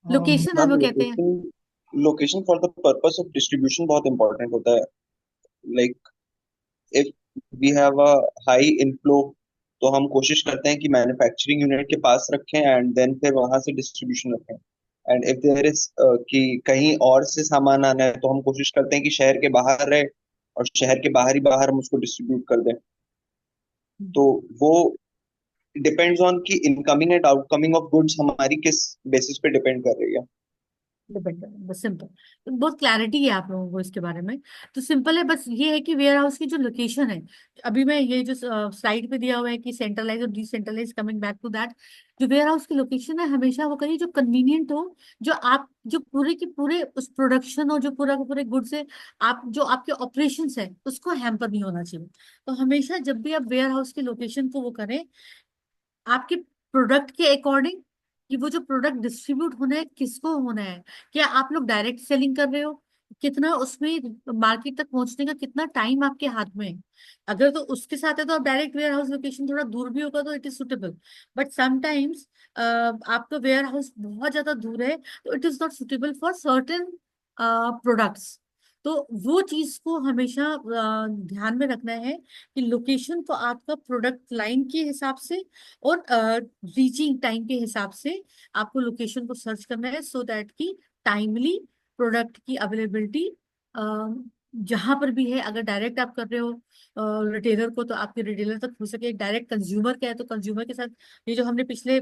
Location हम मैम लोग कहते हैं। Location location for the purpose of distribution बहुत इंपॉर्टेंट होता है। Like if we have a high inflow, तो हम कोशिश करते हैं कि मैन्युफैक्चरिंग यूनिट के पास रखें एंड देन फिर वहां से डिस्ट्रीब्यूशन रखें। एंड इफ देयर इज कि कहीं और से सामान आना है, तो हम कोशिश करते हैं कि शहर के बाहर रहे और शहर के बाहर ही बाहर हम उसको डिस्ट्रीब्यूट कर दें। तो वो डिपेंड्स ऑन कि incoming and outcoming of goods हमारी किस बेसिस पे डिपेंड कर रही है। डिपेंड, बस सिंपल। बहुत क्लैरिटी है आप लोगों को इसके बारे में। तो सिंपल है, बस ये है कि वेयर हाउस की जो लोकेशन है, अभी मैं ये जो स्लाइड पे दिया हुआ है कि सेंट्रलाइज और decentralize, coming back to that, जो वेयर हाउस की लोकेशन है हमेशा वो करिए जो कन्वीनियंट हो, जो आप जो पूरे के पूरे उस प्रोडक्शन और जो पूरा के पूरे गुड्स है, आप जो आपके ऑपरेशन है उसको हैम्पर नहीं होना चाहिए। तो हमेशा जब भी आप वेयर हाउस की लोकेशन को वो करें, आपके प्रोडक्ट के अकॉर्डिंग, कि वो जो प्रोडक्ट डिस्ट्रीब्यूट होना है किसको होना है, क्या आप लोग डायरेक्ट सेलिंग कर रहे हो, कितना उसमें मार्केट तक पहुंचने का कितना टाइम आपके हाथ में है। अगर तो उसके साथ है तो आप डायरेक्ट वेयर हाउस लोकेशन थोड़ा दूर भी होगा तो it is suitable, but sometimes आपका वेयर हाउस बहुत ज्यादा दूर है तो it is not suitable for certain products. तो वो चीज को हमेशा ध्यान में रखना है कि लोकेशन को आपका प्रोडक्ट लाइन के हिसाब से और रीचिंग टाइम के हिसाब से आपको लोकेशन को सर्च करना है, सो दैट कि टाइमली प्रोडक्ट की अवेलेबिलिटी जहां पर भी है, अगर डायरेक्ट आप कर रहे हो रिटेलर को, तो आपके रिटेलर तक हो सके। डायरेक्ट कंज्यूमर क्या है, तो कंज्यूमर के साथ ये जो हमने पिछले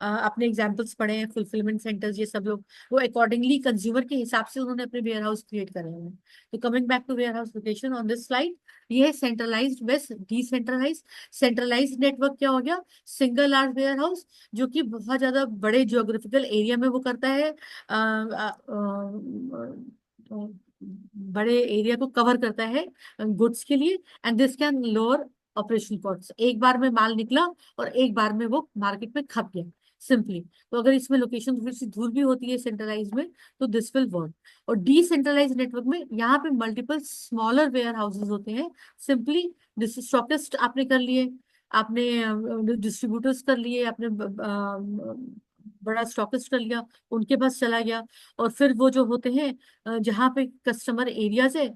अपने एग्जाम्पल्स पढ़े हैं, फुलफिलमेंट सेंटर्स, ये सब लोग वो अकॉर्डिंगली कंज्यूमर के हिसाब से उन्होंने अपने वेयर हाउस क्रिएट करे हैं। तो coming back to warehouse location on this slide, ये है सेंट्रलाइज्ड वेस्ट डिसेंट्रलाइज। सेंट्रलाइज्ड नेटवर्क क्या हो गया, सिंगल लार्ज वेयर हाउस, जो कि बहुत ज्यादा बड़े जियोग्राफिकल एरिया में वो करता है, बड़े एरिया को कवर करता है गुड्स के लिए, and this can lower operational cost. एक बार में माल निकला और एक बार में वो मार्केट में खप गया सिंपली। तो अगर इसमें लोकेशन थोड़ी सी दूर भी होती है सेंट्रलाइज में, तो दिस विल वर्क। और डिसेंट्रलाइज नेटवर्क में यहाँ पे मल्टीपल स्मॉलर वेयर हाउसेज होते हैं। सिंपली स्टॉकिस्ट आपने कर लिए, आपने डिस्ट्रीब्यूटर्स कर लिए, आपने बड़ा स्टॉकिस्ट कर लिया, उनके पास चला गया। और फिर वो जो होते हैं जहाँ पे कस्टमर एरियाज है,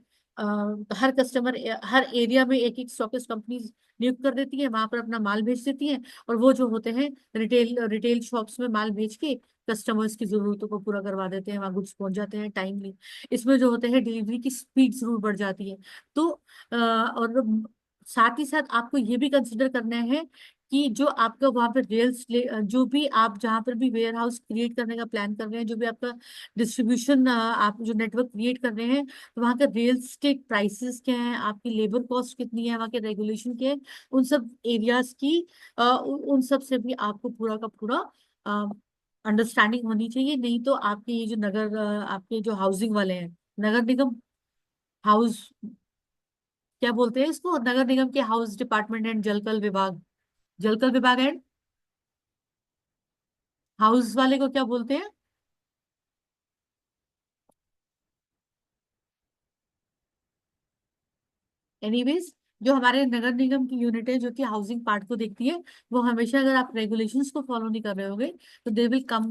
हर कस्टमर हर एरिया में एक एक स्टॉकिस्ट कंपनी नियुक्त कर देती है, वहां पर अपना माल भेज देती है। और वो जो होते हैं रिटेल रिटेल शॉप्स में माल भेज के कस्टमर्स की जरूरतों को पूरा करवा देते हैं, वहां गुड्स पहुंच जाते हैं टाइमली। इसमें जो होते हैं डिलीवरी की स्पीड जरूर बढ़ जाती है। तो और साथ ही साथ आपको ये भी कंसिडर करना है कि जो आपका वहां पर जो भी आप जहां पर भी वेयर हाउस क्रिएट करने का प्लान कर रहे हैं, जो भी आपका डिस्ट्रीब्यूशन आप जो नेटवर्क क्रिएट कर रहे हैं, तो वहाँ का रियल एस्टेट प्राइसेस क्या है, आपकी लेबर कॉस्ट कितनी है, वहाँ के रेगुलेशन क्या है, उन सब एरियाज की उन सब से भी आपको पूरा का पूरा अंडरस्टैंडिंग होनी चाहिए। नहीं तो आपके ये जो आपके जो हाउसिंग वाले हैं, नगर निगम हाउस, क्या बोलते हैं इसको, नगर निगम के हाउस डिपार्टमेंट एंड जलकल विभाग, जलकल विभाग एंड हाउस वाले को क्या बोलते हैं? एनीवेज, जो हमारे नगर निगम की यूनिट है जो कि हाउसिंग पार्ट को देखती है, वो हमेशा अगर आप रेगुलेशंस को फॉलो नहीं कर रहे होगे तो they will come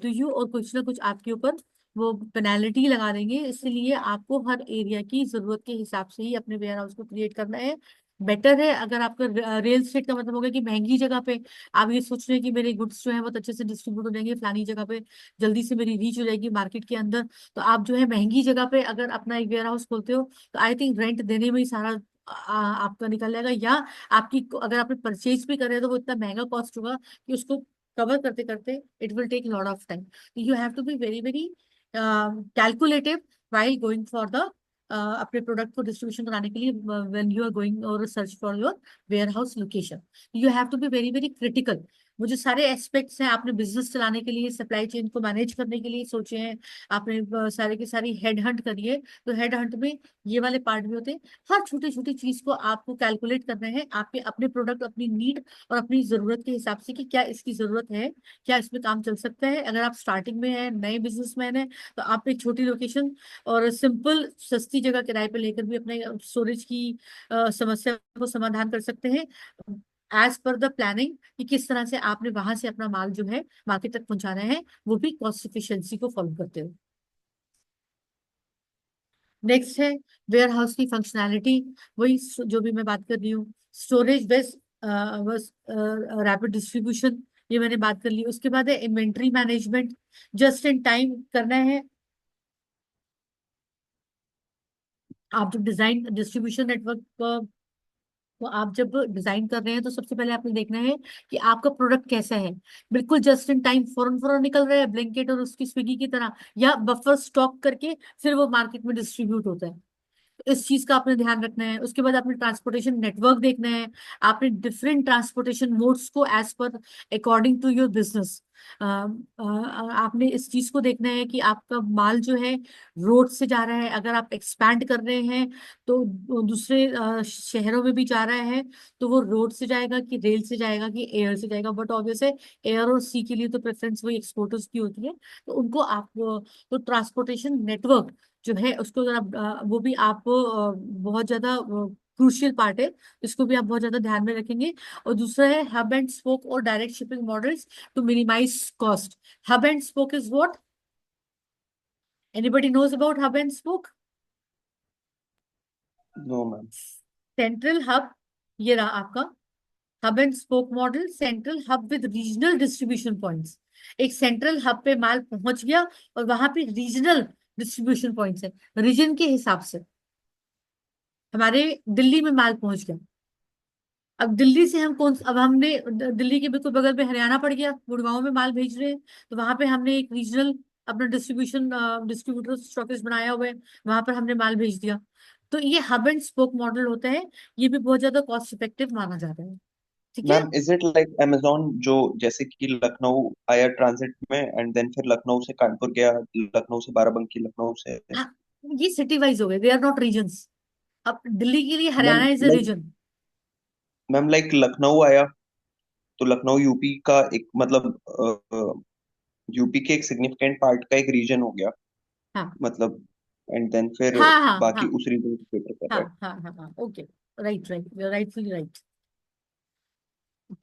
to you, और कुछ ना कुछ आपके ऊपर वो पेनाल्टी लगा देंगे। इसलिए आपको हर एरिया की जरूरत के हिसाब से ही अपने वेयर हाउस को क्रिएट करना है। बेटर है अगर आपका रियल स्टेट का मतलब होगा कि महंगी जगह पे आप ये सोच रहे हैं कि मेरे गुड्स जो है बहुत अच्छे से डिस्ट्रीब्यूट हो जाएंगे फलानी जगह पे, जल्दी से मेरी रीच हो जाएगी मार्केट के अंदर, तो आप जो है महंगी जगह पे अगर अपना एक वेयर हाउस खोलते हो, तो आई थिंक रेंट देने में ही सारा आपका निकल जाएगा। या आपकी अगर आपने परचेज भी करे तो वो इतना महंगा कॉस्ट होगा कि उसको कवर करते करते it will take lot of time. You have to be very very calculative while going for the अपने प्रोडक्ट को डिस्ट्रीब्यूशन कराने के लिए, व्हेन यू आर गोइंग और search for your warehouse location, you have to be very very critical. वो जो सारे aspects हैं, आपने बिजनेस चलाने के लिए, सप्लाई चेन को मैनेज करने के लिए सोचे हैं, आपने सारे की सारी हेड हंट करिए, तो हेड हंट में ये वाले पार्ट भी होते हैं। हर छोटी छोटी चीज को आपको कैलकुलेट करना है, आपके अपने प्रोडक्ट, अपनी नीड और अपनी जरूरत के हिसाब से, कि क्या इसकी जरूरत है, क्या इसमें काम चल सकता है। अगर आप स्टार्टिंग में है, नए बिजनेसमैन है, तो आप एक छोटी लोकेशन और सिंपल सस्ती जगह किराए पे लेकर भी अपने स्टोरेज की समस्या को समाधान कर सकते हैं, एज पर द प्लानिंग, कि किस तरह से आपने वहां से अपना माल जो है मार्केट तक पहुंचाना है, वो भी कॉस्ट इफिशिएंसी को फॉलो करते हुए। नेक्स्ट है वेयर हाउस की फंक्शनैलिटी, वही जो भी मैं बात कर रही हूँ, स्टोरेज बेस्ट बस रैपिड डिस्ट्रीब्यूशन, ये मैंने बात कर ली। उसके बाद है inventory management, just in time करना है। आप जब डिजाइन डिस्ट्रीब्यूशन नेटवर्क तो आप जब डिजाइन कर रहे हैं, तो सबसे पहले आपने देखना है कि आपका प्रोडक्ट कैसा है। बिल्कुल जस्ट इन टाइम फौरन फौरन निकल रहा है ब्लिंकिट और उसकी स्विगी की तरह, या बफर स्टॉक करके फिर वो मार्केट में डिस्ट्रीब्यूट होता है, इस चीज का आपने ध्यान रखना है। उसके बाद आपने ट्रांसपोर्टेशन नेटवर्क देखना है, आपने डिफरेंट ट्रांसपोर्टेशन मोड्स को एज पर अकॉर्डिंग टू योर बिजनेस, आपने इस चीज को देखना है कि आपका माल जो है रोड से जा रहा है, अगर आप एक्सपैंड कर रहे हैं तो दूसरे शहरों में भी जा रहा है, तो वो रोड से जाएगा कि रेल से जाएगा कि एयर से जाएगा। बट ऑब्वियस है एयर और सी के लिए तो प्रेफरेंस वही एक्सपोर्टर्स की होती है, तो उनको आप तो ट्रांसपोर्टेशन नेटवर्क जो है उसको अगर आप वो भी आप बहुत ज्यादा क्रूशियल पार्ट है, इसको भी आप बहुत ज्यादा ध्यान में रखेंगे। और दूसरा है हब एंड स्पोक और direct shipping models to minimize cost. Hub and spoke is what? Anybody knows about hub and spoke? No ma'am. Central hub, ये रहा आपका hub and spoke model, central hub with regional distribution points. एक central hub पे माल पहुंच गया और वहां पे रीजनल डिस्ट्रीब्यूशन पॉइंट्स है, रीजन के हिसाब से। हमारे दिल्ली में माल पहुंच गया, अब दिल्ली से हम कौन, अब हमने दिल्ली के बिल्कुल बगल में हरियाणा पड़ गया, गुड़गांव में माल भेज रहे हैं, तो वहां पे हमने एक रीजनल अपना डिस्ट्रीब्यूटर स्टॉकेज बनाया हुआ है, वहां पर हमने माल भेज दिया। तो ये हब एंड स्पोक मॉडल होता है, ये भी बहुत ज्यादा कॉस्ट इफेक्टिव माना जाता है। ठीक है। Ma'am is it like Amazon, जो जैसे कि लखनऊ आया ट्रांजिट में एंड देन फिर लखनऊ से कानपुर गया, लखनऊ से बाराबंकी, लखनऊ से। हाँ, ये सिटी वाइज हो गए, दे आर नॉट रीजन्स। अब दिल्ली के लिए ma'am Haryana is a like region. Ma'am like Lucknow आया, तो लखनऊ यूपी का एक मतलब यूपी के एक सिग्निफिकेंट पार्ट का एक रीजन हो गया, हाँ मतलब एंड देन फिर हाँ हाँ बाकी हाँ उस रीजन को केटर कर हाँ रहा है। हाँ हाँ हाँ, okay, right right, rightfully right,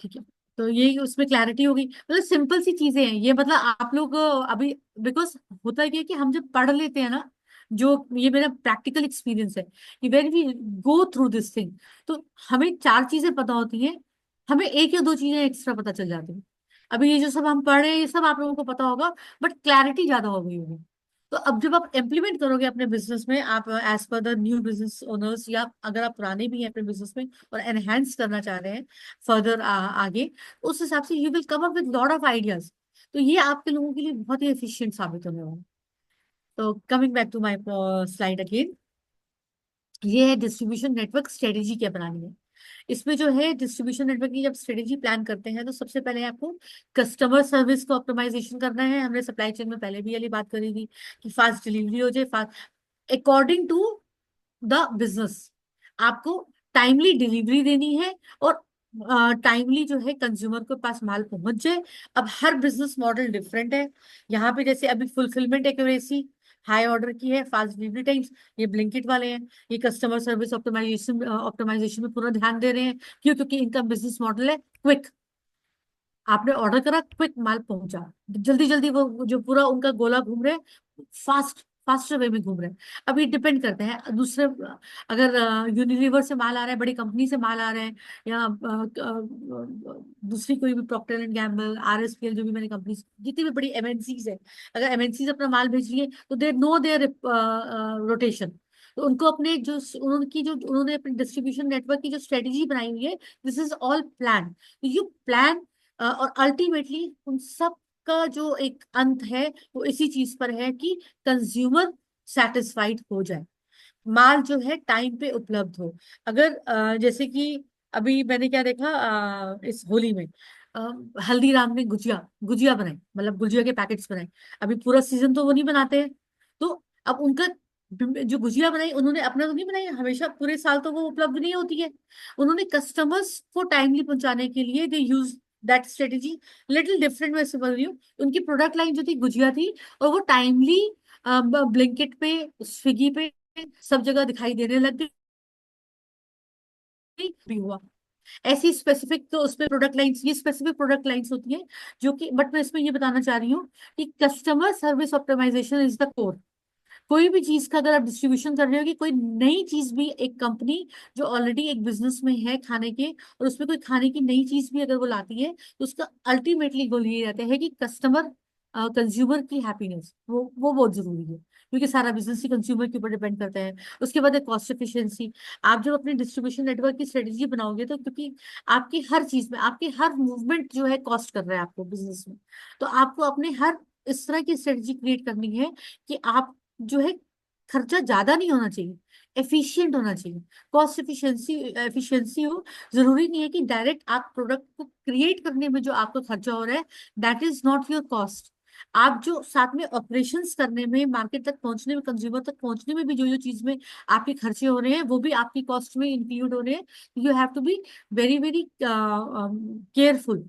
ठीक है। तो ये उसमें क्लैरिटी होगी, मतलब सिंपल सी चीजें हैं ये, मतलब आप लोग अभी, बिकॉज होता क्या है कि हम जब पढ़ लेते हैं ना, जो ये मेरा प्रैक्टिकल एक्सपीरियंस है कि when we go through this thing, तो हमें चार चीजें पता होती हैं, हमें एक या दो चीजें एक्स्ट्रा पता चल जाती हैं। अभी ये जो सब हम पढ़ रहे हैं ये सब आप लोगों को पता होगा, बट क्लैरिटी ज्यादा हो गई होगी। तो अब जब आप इम्प्लीमेंट करोगे अपने बिजनेस में, आप as per the new business owners, या अगर आप पुराने भी हैं अपने बिजनेस में और एनहेंस करना चाह रहे हैं फर्दर आगे, उस हिसाब से you will come up with lot of ideas. तो ये आपके लोगों के लिए बहुत ही एफिशिएंट साबित होने वाला है। तो coming back to my slide again, ये है डिस्ट्रीब्यूशन नेटवर्क स्ट्रेटेजी क्या बनानी है। इसमें जो है डिस्ट्रीब्यूशन नेटवर्क की जब स्ट्रेटेजी प्लान करते हैं तो सबसे पहले आपको कस्टमर सर्विस को ऑप्टिमाइजेशन करना है। हमने सप्लाई चेन में पहले भी वाली बात करी थी कि फास्ट डिलीवरी हो जाए, fast according to the business, आपको टाइमली डिलीवरी देनी है, और टाइमली जो है कंज्यूमर के पास माल पहुंच जाए। अब हर बिजनेस मॉडल डिफरेंट है। यहाँ पे जैसे अभी फुलफिलमेंट एक्यूरेसी हाई ऑर्डर की है, फास्ट डिलीवरी टाइम्स, ये ब्लिंकिट वाले हैं। ये कस्टमर सर्विस ऑप्टिमाइजेशन ऑप्टिमाइजेशन में पूरा ध्यान दे रहे हैं, क्यों? क्योंकि इनका बिजनेस मॉडल है क्विक। आपने ऑर्डर करा, क्विक माल पहुंचा, जल्दी जल्दी, वो जो पूरा उनका गोला घूम रहे हैं, फास्ट फास्टर वे में घूम रहे हैं। अब ये डिपेंड करते हैं दूसरे, अगर यूनिलीवर से माल आ रहा है, बड़ी कंपनी से माल आ रहा है, या दूसरी कोई भी प्रॉक्टर एंड गैम्बल, आरएसपीएल, जो भी मैंने कंपनी, जितनी भी बड़ी एमएनसीज है, अगर एमएनसीज अपना माल भेज रही है तो दे नो देयर रोटेशन। तो उनको अपने जो उनकी जो उन्होंने अपने डिस्ट्रीब्यूशन नेटवर्क की जो स्ट्रेटेजी बनाई हुई है, this is all plan. You plan, और अल्टीमेटली उन सब का जो एक अंत है वो इसी चीज पर है कि कंज्यूमर सेटिस्फाइड हो जाए, माल जो है टाइम पे उपलब्ध हो। अगर जैसे कि अभी मैंने क्या देखा, इस होली में हल्दीराम ने गुजिया गुजिया बनाई, मतलब गुजिया के पैकेट्स बनाए। अभी पूरा सीजन तो वो नहीं बनाते हैं, तो अब उनका जो गुजिया बनाई उन्होंने अपना तो नहीं बनाई, हमेशा पूरे साल तो वो उपलब्ध नहीं होती है। उन्होंने कस्टमर्स को टाइमली पहुंचाने के लिए they use that strategy. Little different मैं समझ रही हूँ। उनकी प्रोडक्ट लाइन जो थी गुजिया थी, और वो टाइमली ब्लिंकिट पे, स्विगी पे, सब जगह दिखाई देने लग गई, भी हुआ। ऐसी स्पेसिफिक, तो उसमें प्रोडक्ट लाइंस, ये स्पेसिफिक प्रोडक्ट लाइंस होती हैं जो कि, बट मैं इसमें ये बताना चाह रही हूँ कि customer service optimization is the core. कोई भी चीज का अगर आप डिस्ट्रीब्यूशन कर रहे हो, कि कोई नई चीज भी, एक कंपनी जो ऑलरेडी एक बिजनेस में है खाने के, और उसमें कोई खाने की नई चीज भी अगर वो लाती है, तो उसका अल्टीमेटली गोल ये रहता है कि कस्टमर, कंज्यूमर की हैप्पीनेस, वो बहुत जरूरी है, क्योंकि सारा बिजनेस ही कंज्यूमर के ऊपर डिपेंड करता है। उसके बाद है कॉस्ट एफिशिएंसी। आप जब अपने डिस्ट्रीब्यूशन नेटवर्क की स्ट्रेटेजी बनाओगे, तो क्योंकि आपकी हर चीज में, आपके हर मूवमेंट जो है कॉस्ट कर रहा है आपको बिजनेस में, तो आपको अपने हर इस तरह की स्ट्रेटेजी क्रिएट करनी है कि आप जो है, खर्चा ज्यादा नहीं होना चाहिए, एफिशिएंट होना चाहिए, कॉस्ट एफिशिएंसी एफिशिएंसी हो। जरूरी नहीं है कि डायरेक्ट आप प्रोडक्ट को क्रिएट करने में जो आपका खर्चा हो रहा है, that is not your cost. आप जो साथ में ऑपरेशंस करने में, मार्केट तक पहुंचने में, कंज्यूमर तक पहुंचने में भी जो जो चीज में आपके खर्चे हो रहे हैं, वो भी आपकी कॉस्ट में इंक्लूड हो रहे हैं। You have to be very very careful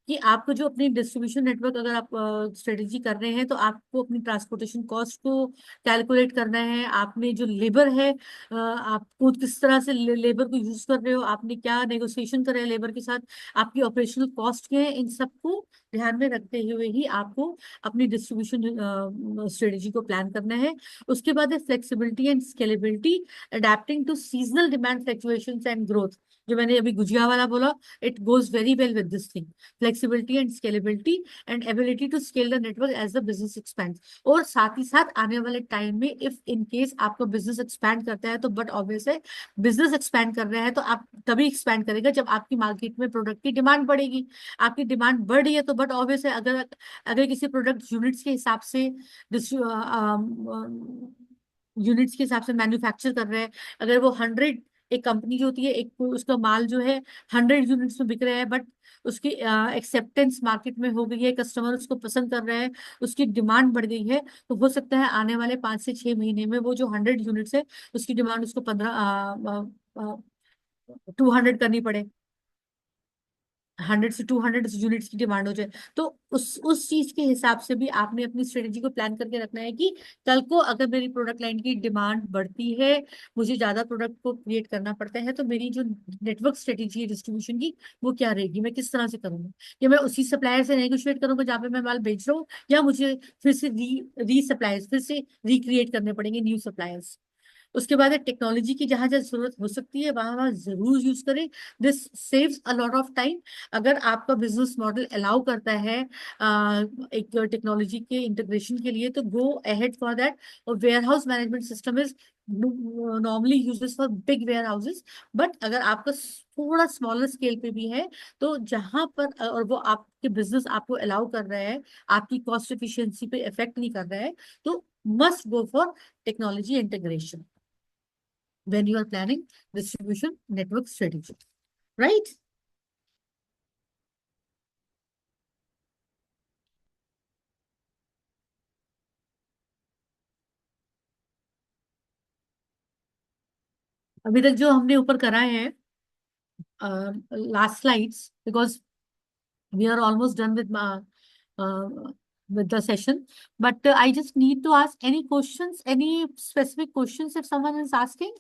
कि आपको जो अपनी डिस्ट्रीब्यूशन नेटवर्क, अगर आप स्ट्रेटेजी कर रहे हैं, तो आपको अपनी ट्रांसपोर्टेशन कॉस्ट को कैलकुलेट करना है। आपने जो लेबर है, आपको किस तरह से लेबर को यूज कर रहे हो, आपने क्या नेगोशिएशन करा है लेबर के साथ, आपकी ऑपरेशनल कॉस्ट क्या है, इन सबको ध्यान में रखते हुए ही आपको अपनी डिस्ट्रीब्यूशन स्ट्रेटेजी को प्लान करना है। उसके बाद है flexibility and scalability, adapting to seasonal demand fluctuations and growth. जो मैंने अभी गुजिया वाला बोला, it goes very well with this thing, flexibility and scalability and ability to scale the network as the business expand. और साथ ही साथ आने वाले टाइम में, इफ इन केस आपका बिजनेस एक्सपैंड करता है, तो बट ऑब्वियस है, बिजनेस एक्सपैंड कर रहा है तो आप तभी एक्सपैंड करेगा जब आपकी मार्केट में प्रोडक्ट की डिमांड बढ़ेगी। आपकी डिमांड बढ़ रही है तो बट ऑब्वियस है, अगर अगर किसी प्रोडक्ट यूनिट्स के हिसाब से, यूनिट्स के हिसाब से मैन्युफैक्चर कर रहे हैं, अगर वो 100, एक कंपनी जो होती है, एक उसका माल जो है 100 यूनिट्स में बिक रहा है, बट उसकी एक्सेप्टेंस मार्केट में हो गई है, कस्टमर उसको पसंद कर रहा है, उसकी डिमांड बढ़ गई है, तो हो सकता है आने वाले 5 से 6 महीने में वो जो 100 यूनिट्स है, उसकी डिमांड उसको 200 करनी पड़े। 100 से 200 यूनिट्स की डिमांड हो जाए, तो उस चीज के हिसाब से भी आपने अपनी स्ट्रेटेजी को प्लान करके रखना है कि कल को अगर मेरी प्रोडक्ट लाइन की डिमांड बढ़ती है, मुझे ज्यादा प्रोडक्ट को क्रिएट करना पड़ता है, तो मेरी जो नेटवर्क स्ट्रेटेजी है डिस्ट्रीब्यूशन की वो क्या रहेगी, मैं किस तरह से करूंगा। या मैं उसी सप्लायर से नेगोशिएट करूंगा जहाँ पे मैं माल बेच रहा हूँ, या मुझे फिर से री सप्लायर्स फिर से रिक्रिएट करने पड़ेंगे, न्यू सप्लायर्स। उसके बाद टेक्नोलॉजी की जहां जहां जरूरत हो सकती है वहां वहां जरूर यूज करें। This saves a lot of time. अगर आपका बिजनेस मॉडल अलाउ करता है एक टेक्नोलॉजी के इंटीग्रेशन के लिए, तो गो अहेड फॉर दैट। और warehouse management system is normally uses for big warehouses, but अगर आपका थोड़ा स्मॉलर स्केल पे भी है, तो जहां पर और वो आपके बिजनेस आपको अलाउ कर रहा है, आपकी कॉस्ट एफिशिएंसी पे इफेक्ट नहीं कर रहा है, तो must go for technology integration when you are planning distribution network strategy, right? अभी तक जो हमने ऊपर करा है last slides, because we are almost done with the session, but I just need to ask any questions, any specific questions if someone is asking.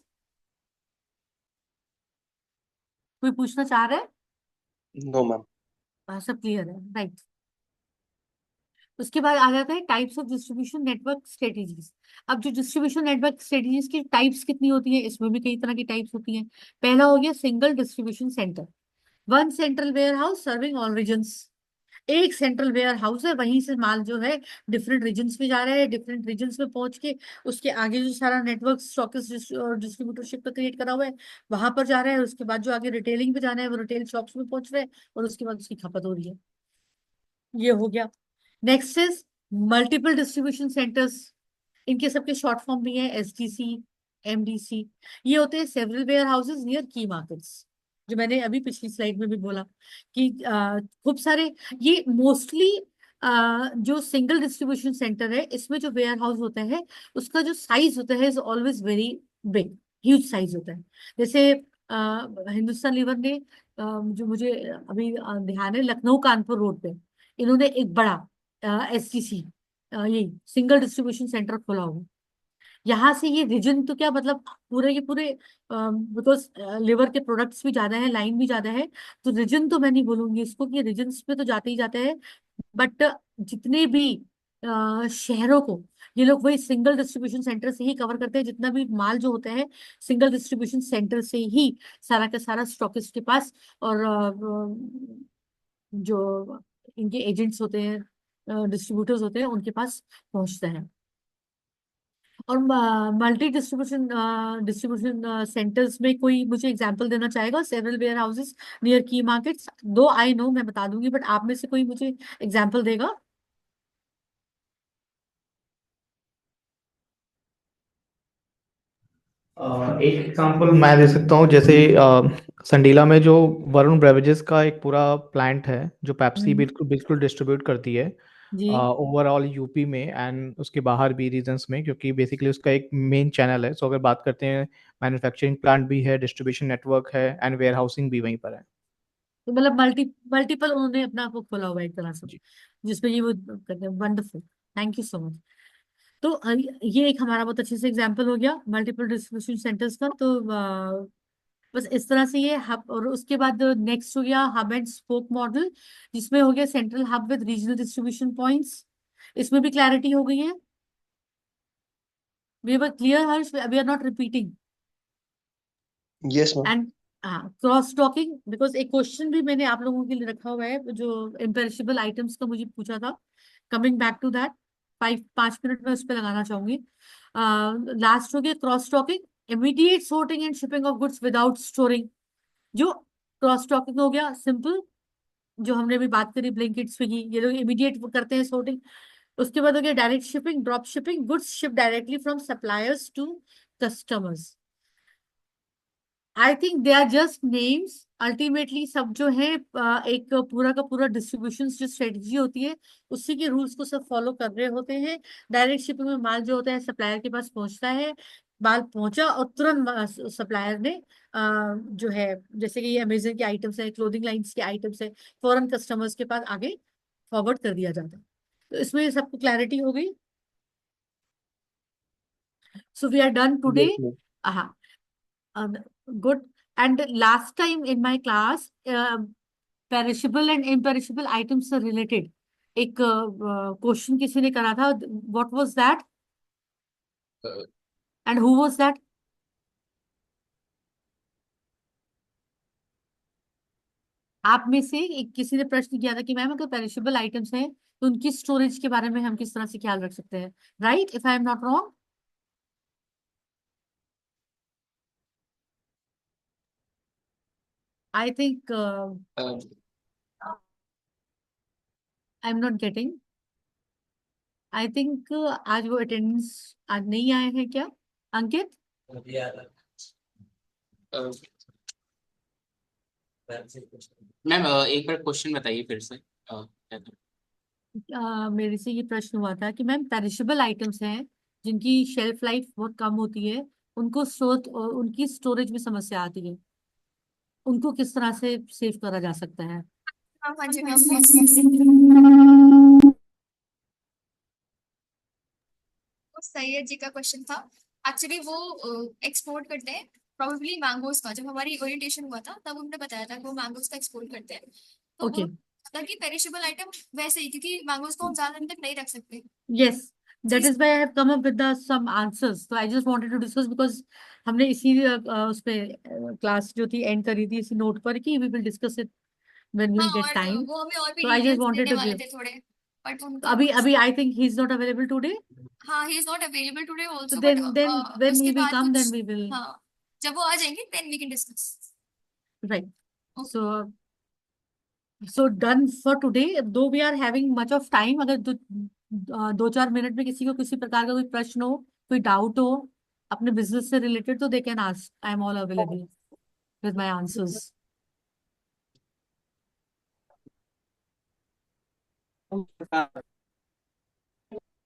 कोई पूछना चाह रहा है? No ma'am. सब क्लियर है, राइट। उसके बाद आ जाता है types of distribution network strategies. अब जो डिस्ट्रीब्यूशन नेटवर्क स्ट्रेटेजीज की टाइप्स कितनी होती है, इसमें भी कई तरह की टाइप्स होती हैं। पहला हो गया single distribution center, one central warehouse serving all regions. एक सेंट्रल वेयर हाउस है, वहीं से माल जो है डिफरेंट रीजन्स में जा रहा है, डिफरेंट रीजन्स में पहुंच के उसके आगे जो सारा नेटवर्क स्टॉकिस्ट और डिस्ट्रीब्यूटरशिप का क्रिएट करा हुआ है वहां पर जा रहा है। उसके बाद जो आगे रिटेलिंग पे जाना है वो रिटेल शॉप्स में पहुंच रहा है, और उसके बाद उसकी खपत हो रही है। ये हो गया। Next is multiple distribution centres. इनके सबके शॉर्ट फॉर्म भी है, एसडीसी, एमडीसी। ये होते हैं सेवरल वेयर हाउसेज नियर की मार्केट्स, जो मैंने अभी पिछली स्लाइड में भी बोला कि खूब सारे। ये मोस्टली जो सिंगल डिस्ट्रीब्यूशन सेंटर है, इसमें जो वेयर हाउस होता है उसका जो साइज होता है is always very big, huge size होता है। जैसे हिंदुस्तान लीवर ने जो मुझे अभी ध्यान है, लखनऊ कानपुर रोड पे इन्होंने एक बड़ा एसटीसी, ये सिंगल डिस्ट्रीब्यूशन सेंटर खोला हुआ। यहाँ से ये रीजन तो क्या मतलब पूरे के पूरे, बिकॉज लिवर के प्रोडक्ट्स भी ज्यादा है, लाइन भी ज्यादा है, तो रीजन तो मैं नहीं बोलूंगी इसको कि रीजन्स पे तो जाते ही जाते हैं, बट जितने भी शहरों को ये लोग वही सिंगल डिस्ट्रीब्यूशन सेंटर से ही कवर करते हैं। जितना भी माल जो होता है सिंगल डिस्ट्रीब्यूशन सेंटर से ही सारा का सारा स्टॉकिस्ट के पास, और जो इनके एजेंट्स होते हैं, डिस्ट्रीब्यूटर्स होते हैं, उनके पास पहुंचता है। और मल्टी डिस्ट्रीब्यूशन डिस्ट्रीब्यूशन सेंटर्स में कोई मुझे एग्जांपल देना चाहेगा? सेवरल वेयर हाउसेस नियर की मार्केट्स, दो आई नो मैं बता दूंगी, बट आप में से कोई मुझे एग्जांपल देगा? एक एग्जांपल मैं दे सकता हूँ, जैसे संडीला में जो वरुण ब्रेवरेजेस का एक पूरा प्लांट है जो पेप्सी हम्म, बिल्कुल बिल्कुल डिस्ट्रीब्यूट करती है जी। ओवरऑल यूपी में एंड उसके बाहर भी रीजन्स में, क्योंकि बेसिकली उसका एक मेन चैनल है। सो अगर बात करते हैं, मैन्युफैक्चरिंग प्लांट भी है, डिस्ट्रीब्यूशन नेटवर्क है एंड वेयर हाउसिंग भी वहीं पर है। तो मतलब मल्टीपल उन्होंने अपना वो खोला हुआ है एक तरह से, जी। जिसमें ये वो करते हैं। Wonderful, thank you so much. तो ये एक हमारा बहुत अच्छे से एग्जांपल हो गया मल्टीपल डिस्ट्रीब्यूशन सेंटर्स का। तो बस इस तरह से ये हब, और उसके बाद नेक्स्ट हो गया हब एंड स्पोक मॉडल, जिसमें हो गया central hub with regional distribution points. इसमें भी क्लैरिटी हो गई है? We were clear Harsh, we are not repeating. Yes ma'am. And हाँ, क्रॉस टॉकिंग, बिकॉज एक क्वेश्चन भी मैंने आप लोगों के लिए रखा हुआ है जो इम्पेरिशेबल आइटम्स का मुझे पूछा था। Coming back to that, 5 minute में उस पर लगाना चाहूंगी। लास्ट हो गया cross docking, immediate sorting and shipping of goods without storing. जो क्रॉस टॉकिंग हो गया सिंपल, जो हमने भी बात करी ब्लिंकिट स्विगी, ये लोग इमीडिएट करते हैं sorting। उसके बाद हो गया direct shipping, drop shipping, goods ship directly from suppliers to customers. I think they are just names, ultimately सब जो है एक पूरा का पूरा डिस्ट्रीब्यूशन जो स्ट्रेटजी होती है उसी के रूल्स को सब फॉलो कर रहे होते हैं। डायरेक्ट शिपिंग में माल जो होता है सप्लायर के पास पहुंचता है, माल पहुंचा और तुरंत सप्लायर ने जो है, जैसे कि ये अमेजन के आइटम्स है, क्लोथिंग लाइंस के आइटम्स है, फॉरेन कस्टमर्स के पास आगे फॉरवर्ड कर दिया जाता है। तो इसमें सबको क्लैरिटी हो गई। So we are done today. Yes, ma'am. हाँ, good. And last time in my class perishable and imperishable items से रिलेटेड एक क्वेश्चन किसी ने करा था। What was that and who was that? आप में से एक किसी ने प्रश्न किया था कि मैम अगर पेरिशेबल आइटम्स हैं तो उनकी स्टोरेज के बारे में हम किस तरह से ख्याल रख सकते हैं, right? If I am not wrong, I think I am not getting. I think आज वो अटेंडेंस आज नहीं आए हैं क्या, अंकित? मैम एक बार क्वेश्चन बताइए फिर से। क्या था? मेरे से ये प्रश्न हुआ था कि मैम पेरिशेबल आइटम्स हैं जिनकी शेल्फ लाइफ बहुत कम होती है, उनको स्टोर, उनकी स्टोरेज में समस्या आती है, उनको किस तरह से सेव करा जा सकता है? हाँ जी मैम, वो सैयद जी का क्वेश्चन था। एक्चुअली वो एक्सपोर्ट करते हैं प्रोबेबली मैंगोज का। जब हमारी ओरिएंटेशन हुआ था तब उन्होंने बताया था कि वो मैंगोज का एक्सपोर्ट करते हैं। तो ओके, ताकि पेरिशेबल आइटम वैसे ही, क्योंकि मैंगोज को हम ज्यादा दिन तक नहीं रख सकते। yes, that is why I have come up with the some answers. So I just wanted to discuss because हमने इसी उसमें क्लास जो थी एंड करी थी इसी नोट पर कि we will discuss it when हाँ, we'll get और time. वो हमें और भी So I just details wanted देने to वाले give. थे थोड़े, बट तो उनका अभी कुछ। अभी I think he is not available today. हाँ, he is not available today So also, but then when उसके he will बाद come, then कुछ। we will. हाँ, जब वो आ जाएंगे then we can discuss. Right. So done for today. Though we are having much of time, अगर 2-4 minute में किसी को किसी प्रकार का कोई प्रश्न हो, कोई डाउट हो अपने बिजनेस से रिलेटेड, तो they can ask. I am all available with my answers.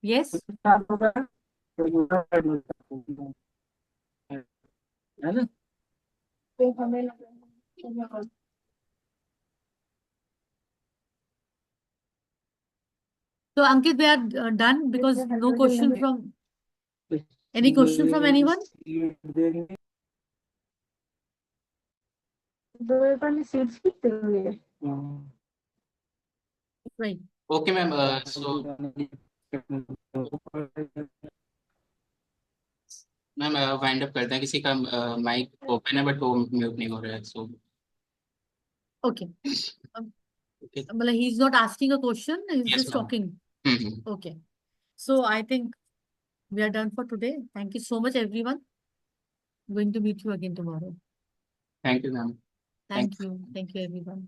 Yes. So Ankit, we are done because no question from any question from anyone. Right. Okay ma'am, so ma'am wind up करते हैं। किसी का mic open है but वो mute नहीं हो रहा है, सो Okay. ओके। मतलब he is not asking a question. He is yes just ma'am. talking. Okay. So I think we are done for today. Thank you so much, everyone. Going to meet you again tomorrow. Thank you ma'am. Thank you. Thank you, everyone.